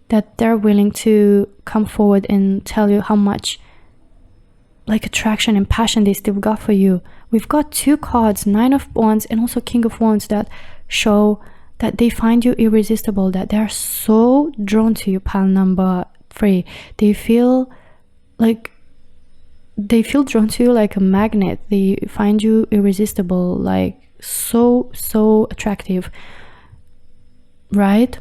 that they're willing to come forward and tell you how much like attraction and passion they still got for you. We've got 2 cards, 9 of Wands and also King of Wands, that show that they find you irresistible, that they're so drawn to you, pile number 3. They feel drawn to you like a magnet. They find you irresistible, like so attractive, right?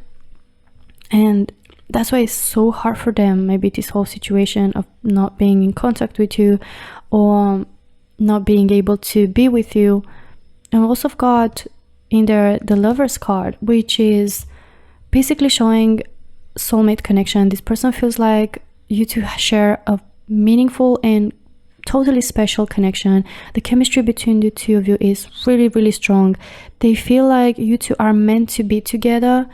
And that's why it's so hard for them, maybe this whole situation of not being in contact with you or not being able to be with you. And we also got in there the Lovers card, which is basically showing soulmate connection. This person feels like you two share a meaningful and totally special connection. The chemistry between the two of you is really, really strong. They feel like you two are meant to be together.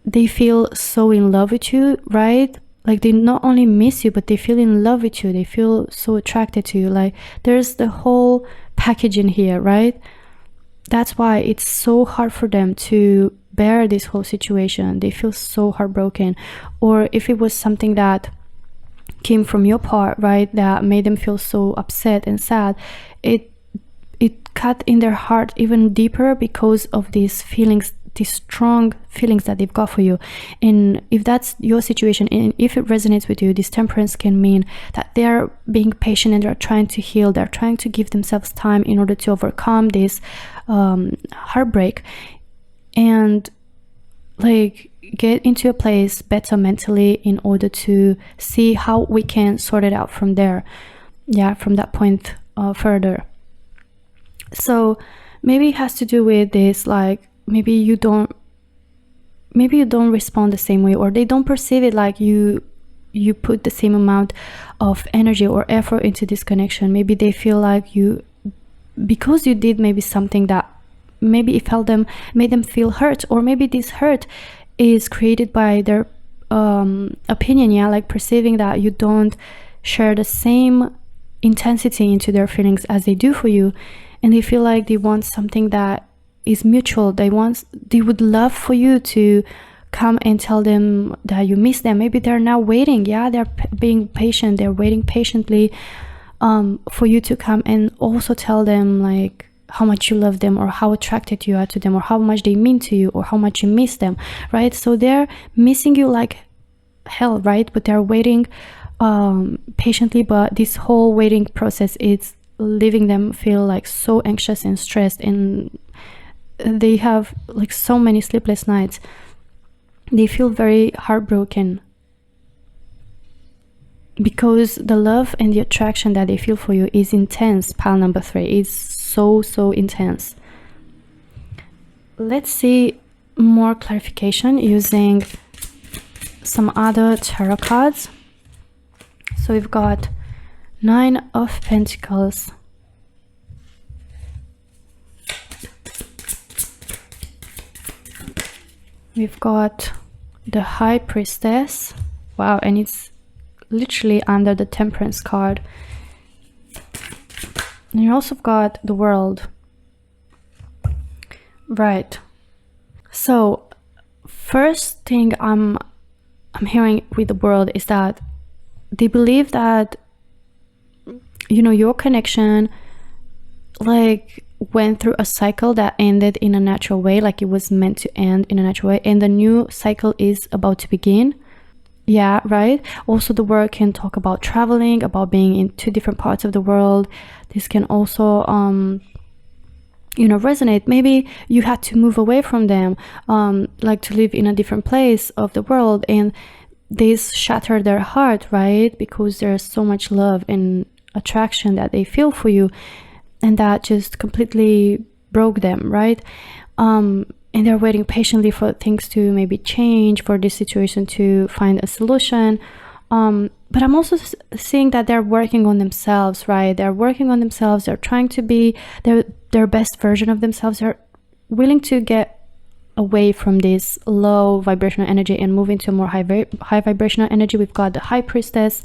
They feel so in love with you, right? Like they not only miss you, but they feel in love with you. They feel so attracted to you. Like there's the whole package in here, right? That's why it's so hard for them to bear this whole situation. They feel so heartbroken. Or if it was something that came from your part, right, that made them feel so upset and sad, it cut in their heart even deeper because of these feelings, these strong feelings that they've got for you. And if that's your situation, and if it resonates with you, this temperance can mean that they're being patient and they're trying to heal, they're trying to give themselves time in order to overcome this heartbreak, and like get into a place better mentally in order to see how we can sort it out from there, from that point further. So maybe it has to do with this, like maybe you don't respond the same way, or they don't perceive it like you put the same amount of energy or effort into this connection. Maybe they feel like because you did maybe something that maybe made them feel hurt, or maybe this hurt is created by their opinion, like perceiving that you don't share the same intensity into their feelings as they do for you, and they feel like they want something that is mutual. They would love for you to come and tell them that you miss them. Maybe they're now waiting, they're being patient, they're waiting patiently for you to come and also tell them like how much you love them, or how attracted you are to them, or how much they mean to you, or how much you miss them, right? So they're missing you like hell, right? But they're waiting patiently, but this whole waiting process is leaving them feel like so anxious and stressed, and they have like so many sleepless nights. They feel very heartbroken because the love and the attraction that they feel for you is intense. Pile number 3 is so intense. Let's see more clarification using some other tarot cards. So we've got 9 of Pentacles, we've got the High Priestess, wow, and it's literally under the Temperance card, and you also got the World, right? So first thing I'm hearing with the World is that they believe that your connection like went through a cycle that ended in a natural way, like it was meant to end in a natural way, and the new cycle is about to begin. Right. Also, the word can talk about traveling, about being in 2 different parts of the world. This can also resonate. Maybe you had to move away from them, like to live in a different place of the world, and this shattered their heart, right? Because there's so much love and attraction that they feel for you, and that just completely broke them, right? And they're waiting patiently for things to maybe change, for this situation to find a solution. But I'm also seeing that they're working on themselves, right? They're working on themselves. They're trying to be their best version of themselves. They're willing to get away from this low vibrational energy and move into a more high vibrational energy. We've got the High Priestess.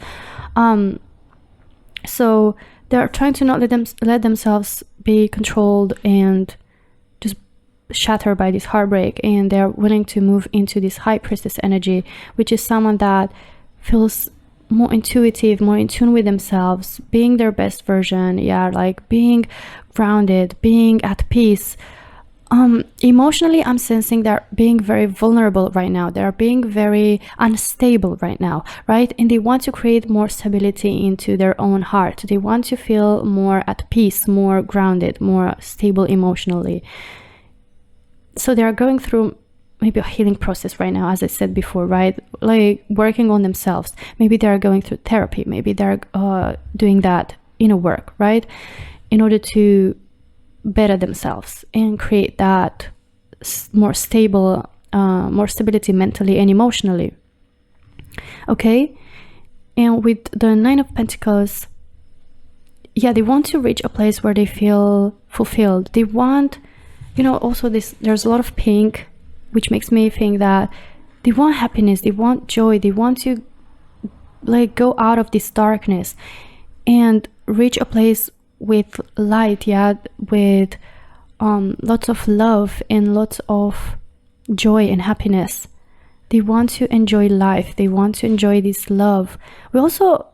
So they're trying to not let themselves be controlled and just shattered by this heartbreak, and they're willing to move into this High Priestess energy, which is someone that feels more intuitive, more in tune with themselves, being their best version, like being grounded, being at peace. Emotionally, I'm sensing they're being very vulnerable right now. They're being very unstable right now, right? And they want to create more stability into their own heart. They want to feel more at peace, more grounded, more stable emotionally. So they're going through maybe a healing process right now, as I said before, right? Like working on themselves. Maybe they're going through therapy. Maybe they're doing that inner work, right? In order to better themselves and create that more stable, more stability mentally and emotionally. Okay, and with the 9 of Pentacles, they want to reach a place where they feel fulfilled. They want, also there's a lot of pink, which makes me think that they want happiness, they want joy, they want to like go out of this darkness and reach a place with light, with lots of love and lots of joy and happiness. They want to enjoy life. They want to enjoy this love. We also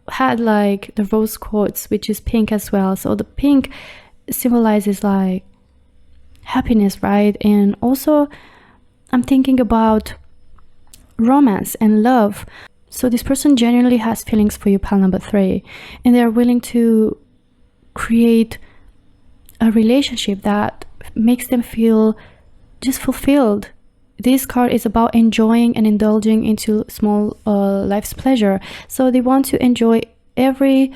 had like the rose quartz, which is pink as well. So the pink symbolizes like happiness, right? And also I'm thinking about romance and love. So this person genuinely has feelings for you, pile number 3, and they're willing to create a relationship that makes them feel just fulfilled. This card is about enjoying and indulging into small life's pleasure. So they want to enjoy every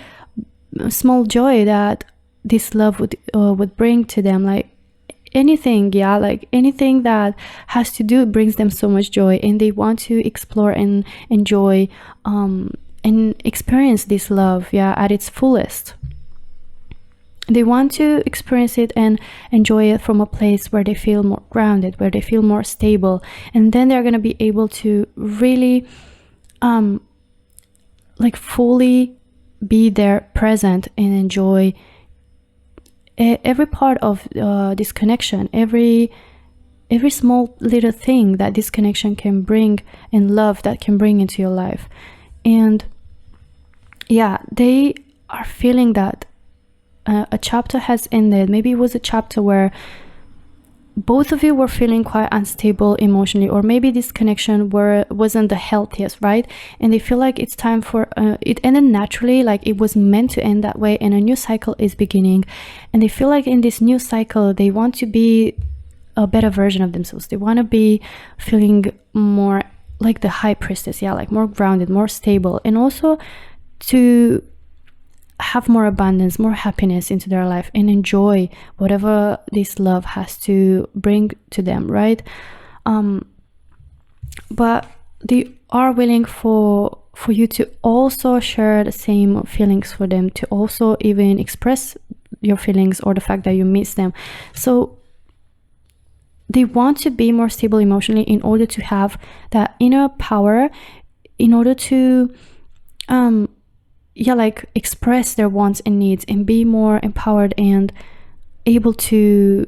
small joy that this love would bring to them, like anything, yeah, like anything that has to do brings them so much joy, and they want to explore and enjoy and experience this love, yeah, at its fullest. They want to experience it and enjoy it from a place where they feel more grounded, where they feel more stable, and then they're going to be able to really like fully be there, present, and enjoy every part of this connection, every small little thing that this connection can bring, and love that can bring into your life. And yeah, they are feeling that a chapter has ended. Maybe it was a chapter where both of you were feeling quite unstable emotionally, or maybe this connection wasn't the healthiest, right? And they feel like it's time for it ended naturally, like it was meant to end that way, and a new cycle is beginning. And they feel like in this new cycle they want to be a better version of themselves. They want to be feeling more like the high priestess, yeah, like more grounded, more stable, and also to have more abundance, more happiness into their life, and enjoy whatever this love has to bring to them, right? But they are willing for you to also share the same feelings for them, to also even express your feelings or the fact that you miss them. So they want to be more stable emotionally in order to have that inner power, in order to like express their wants and needs and be more empowered and able to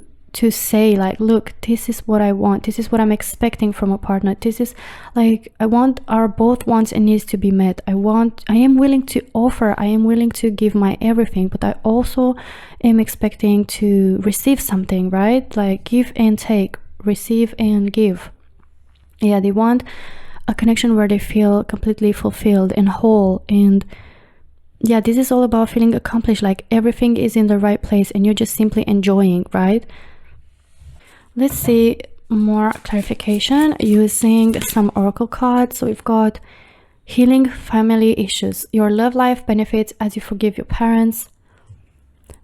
say like, look, this is what I want, this is what I'm expecting from a partner, this is like, I want our both wants and needs to be met. I am willing to offer, I am willing to give my everything, but I also am expecting to receive something, right? Like give and take, receive and give. Yeah, they want a connection where they feel completely fulfilled and whole. And yeah, this is all about feeling accomplished, like everything is in the right place and you're just simply enjoying, right? Let's see more clarification using some oracle cards. So we've got healing family issues. Your love life benefits as you forgive your parents.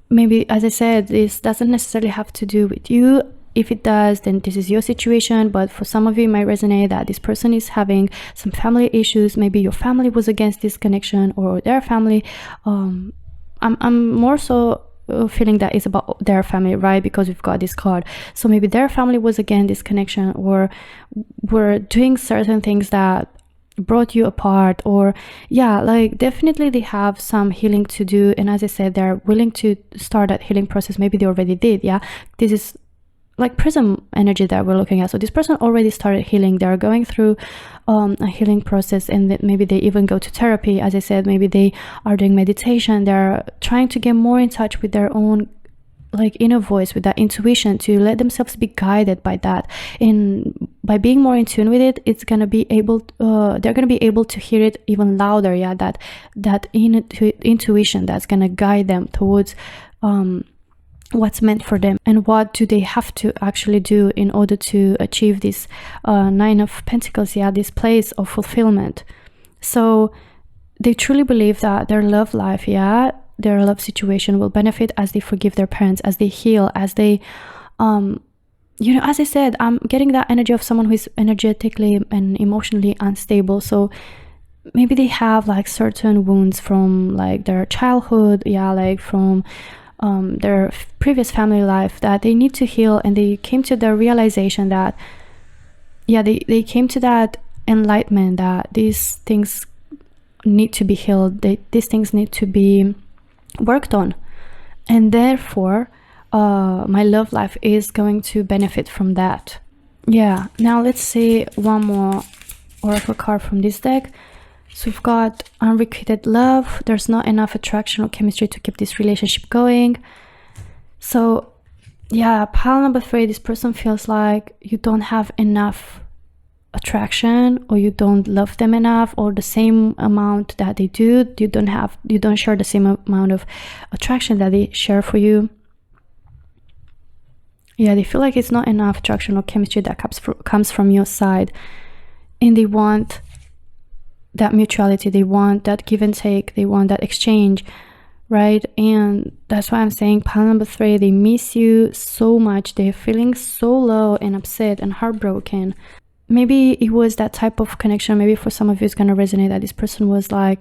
Maybe, as I said, this doesn't necessarily have to do with you. If it does, then this is your situation, but for some of you it might resonate that this person is having some family issues. Maybe your family was against this connection, or their family. I'm more so feeling that it's about their family, right? Because we've got this card. So maybe their family was against this connection, or were doing certain things that brought you apart, or yeah, like definitely they have some healing to do. And as I said, they're willing to start that healing process. Maybe they already did. Yeah, this is like prism energy that we're looking at. So this person already started healing. They're going through a healing process, and that maybe they even go to therapy. As I said, maybe they are doing meditation. They're trying to get more in touch with their own like inner voice, with that intuition, to let themselves be guided by that. And by being more in tune with it, it's gonna be able they're gonna be able to hear it even louder. Yeah, that intuition that's gonna guide them towards what's meant for them, and what do they have to actually do in order to achieve this 9 of Pentacles, yeah, this place of fulfillment. So they truly believe that their love life, yeah, their love situation will benefit as they forgive their parents, as they heal, as they you know, as I said, I'm getting that energy of someone who is energetically and emotionally unstable. So maybe they have like certain wounds from like their childhood, yeah, like from their previous family life that they need to heal. And they came to the realization that, yeah, they came to that enlightenment that these things need to be healed, these things need to be worked on, and therefore my love life is going to benefit from that. Yeah, now let's see one more oracle card from this deck. So we've got unrequited love. There's not enough attraction or chemistry to keep this relationship going. So yeah, pile number 3, this person feels like you don't have enough attraction, or you don't love them enough, or the same amount that they do. You don't share the same amount of attraction that they share for you. Yeah, they feel like it's not enough attraction or chemistry that comes from your side, and they want that mutuality, they want that give and take, they want that exchange, right? And that's why I'm saying pile number 3, they miss you so much. They're feeling so low and upset and heartbroken. Maybe it was that type of connection. Maybe for some of you it's gonna resonate that this person was like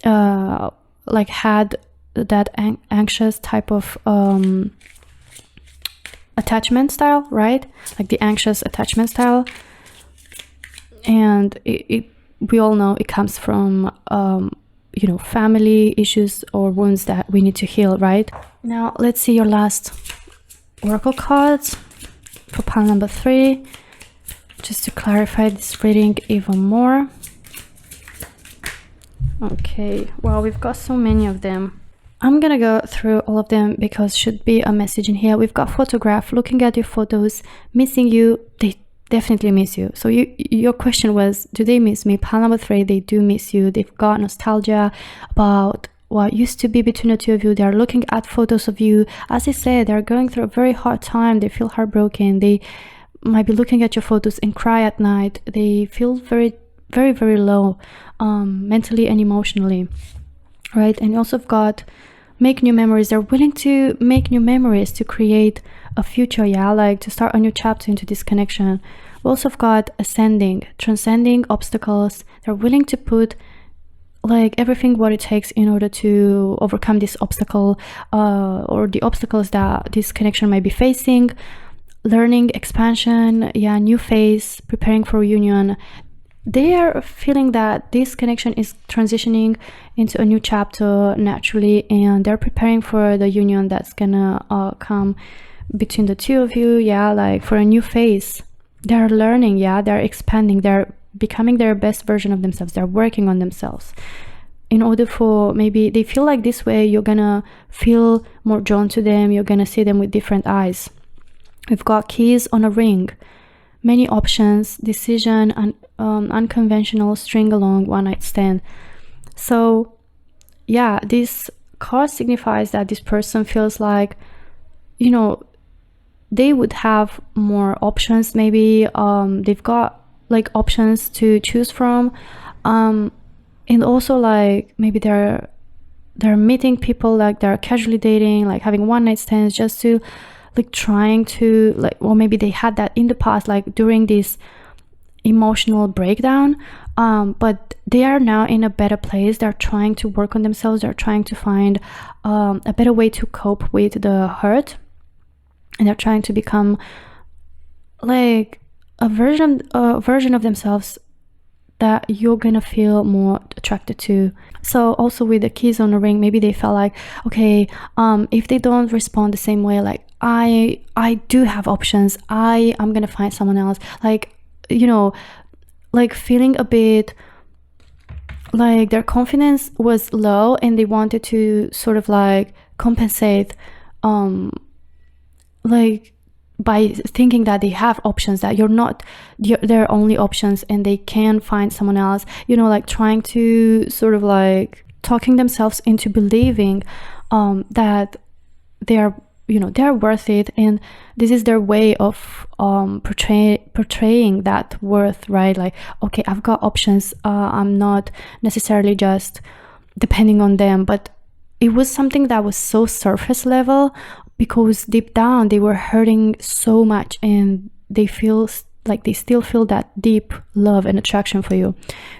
had that anxious type of attachment style, right? Like the anxious attachment style. And we all know it comes from you know, family issues or wounds that we need to heal, right? Now let's see your last oracle cards for pile number 3, just to clarify this reading even more. Okay, well, we've got so many of them. I'm gonna go through all of them because should be a message in here. We've got photograph, looking at your photos, missing you. They definitely miss you. So your question was, do they miss me? Pile number 3, they do miss you. They've got nostalgia about what used to be between the two of you. They're looking at photos of you. As I said, they're going through a very hard time. They feel heartbroken. They might be looking at your photos and cry at night. They feel very, very, very low mentally and emotionally, right? And you also have got make new memories. They're willing to make new memories to create a future, yeah, like to start a new chapter into this connection. We also have got ascending, transcending obstacles. They're willing to put like everything what it takes in order to overcome this obstacle or the obstacles that this connection might be facing. Learning, expansion, yeah, new phase, preparing for reunion. They are feeling that this connection is transitioning into a new chapter naturally, and they're preparing for the union that's gonna come between the two of you, yeah, like for a new phase. They're learning, yeah, they're expanding, they're becoming their best version of themselves. They're working on themselves in order for, maybe they feel like this way you're gonna feel more drawn to them, you're gonna see them with different eyes. We've got keys on a ring, many options, decision, and unconventional, string along, one night stand. So yeah, this card signifies that this person feels like, you know, they would have more options. Maybe they've got like options to choose from, and also like maybe they're meeting people, like they're casually dating, like having one night stands, just to like trying to like, or maybe they had that in the past, like during this emotional breakdown, but they are now in a better place. They're trying to work on themselves. They're trying to find a better way to cope with the hurt, and they're trying to become like a version of themselves that you're gonna feel more attracted to. So also with the keys on the ring, maybe they felt like, okay, if they don't respond the same way, like I do have options, I'm gonna find someone else, like, you know, like feeling a bit like their confidence was low, and they wanted to sort of like compensate like by thinking that they have options, that you're not their only options, and they can find someone else, you know, like trying to sort of like talking themselves into believing that they're, you know, they're worth it, and this is their way of portraying that worth, right? Like, okay, I've got options, I'm not necessarily just depending on them. But it was something that was so surface level, because deep down they were hurting so much, and they feel like they still feel that deep love and attraction for you.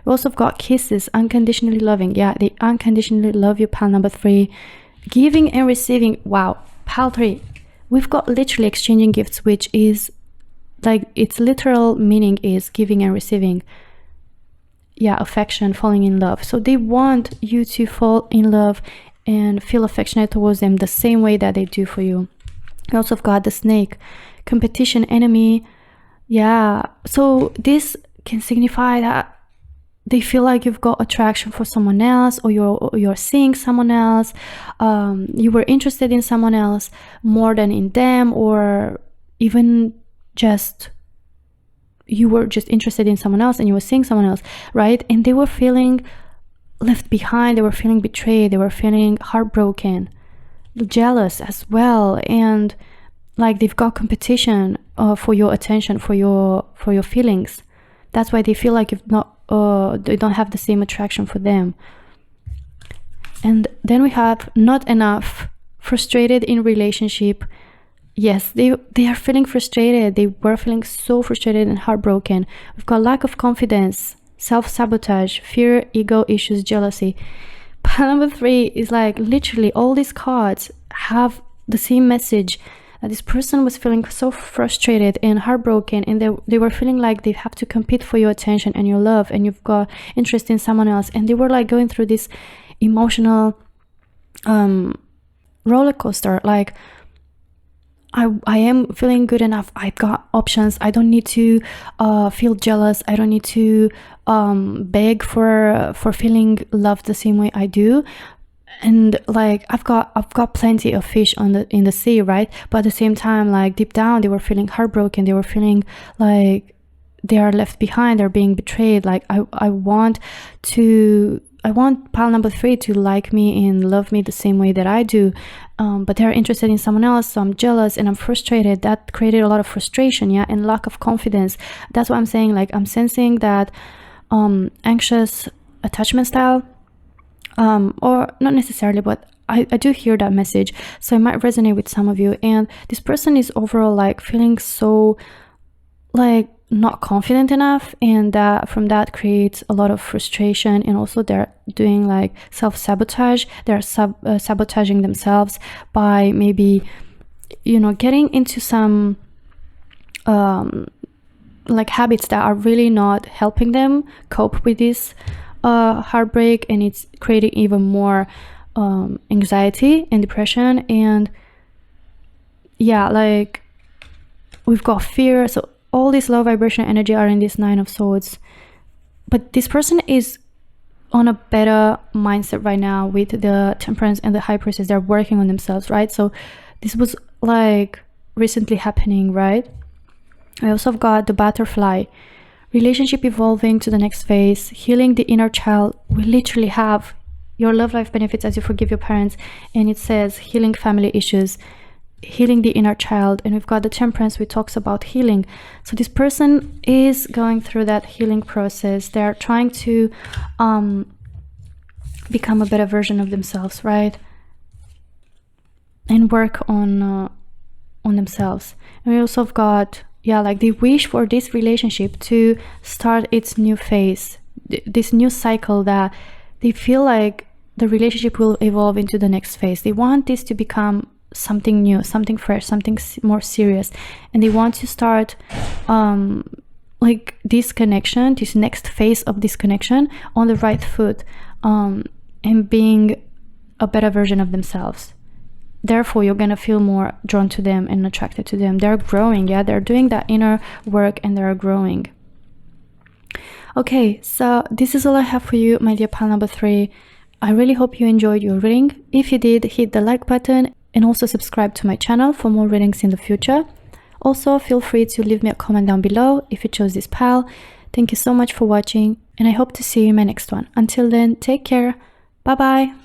We also got kisses, unconditionally loving. Yeah, they unconditionally love you, pile number 3. Giving and receiving. Wow, pile 3. We've got literally exchanging gifts, which is like its literal meaning is giving and receiving. Yeah, affection, falling in love. So they want you to fall in love and feel affectionate towards them the same way that they do for you. We also got the snake, competition, enemy. Yeah, so this can signify that they feel like you've got attraction for someone else, or you're seeing someone else. You were interested in someone else more than in them, or even just you were just interested in someone else and you were seeing someone else, right? And they were feeling left behind, they were feeling betrayed, they were feeling heartbroken, jealous as well, and like they've got competition for your attention, for your feelings. That's why they feel like you've not they don't have the same attraction for them. And then we have not enough, frustrated in relationship. Yes, they are feeling frustrated. They were feeling so frustrated and heartbroken. We've got lack of confidence, self-sabotage, fear, ego issues, jealousy. Pile number 3 is like literally all these cards have the same message. This person was feeling so frustrated and heartbroken, and they were feeling like they have to compete for your attention and your love, and you've got interest in someone else, and they were like going through this emotional roller coaster. Like, I am feeling good enough, I've got options, I don't need to feel jealous, I don't need to beg for feeling loved the same way I do. And like I've got plenty of fish in the sea, right? But at the same time, like deep down, they were feeling heartbroken. They were feeling like they are left behind. They're being betrayed. Like I want pile number 3 to like me and love me the same way that I do, but they're interested in someone else. So I'm jealous and I'm frustrated. That created a lot of frustration, yeah, and lack of confidence. That's what I'm saying. Like I'm sensing that anxious attachment style. Or not necessarily, but I do hear that message, so it might resonate with some of you. And this person is overall like feeling so like not confident enough, and that from that creates a lot of frustration. And also they're doing like self-sabotage. They're sabotaging themselves by maybe, you know, getting into some like habits that are really not helping them cope with this heartbreak, and it's creating even more anxiety and depression. And yeah, like we've got fear. So all this low vibration energy are in this 9 of Swords, but this person is on a better mindset right now with the Temperance and the High Priestess. They're working on themselves, right? So this was like recently happening, right? I also have got the Butterfly, relationship evolving to the next phase, healing the inner child. We literally have your love life benefits as you forgive your parents, and it says healing family issues, healing the inner child. And we've got the Temperance, which talks about healing. So this person is going through that healing process. They're trying to become a better version of themselves, right? And work on themselves. And we also have got, yeah, like they wish for this relationship to start its new phase, this new cycle, that they feel like the relationship will evolve into the next phase. They want this to become something new, something fresh, something more serious. And they want to start like this connection, this next phase of this connection on the right foot, and being a better version of themselves. Therefore, you're gonna feel more drawn to them and attracted to them. They're growing, yeah, they're doing that inner work and they're growing. Okay, so this is all I have for you, my dear pile number 3. I really hope you enjoyed your reading. If you did, hit the like button and also subscribe to my channel for more readings in the future. Also, feel free to leave me a comment down below if you chose this pile. Thank you so much for watching, and I hope to see you in my next one. Until then, take care. Bye bye.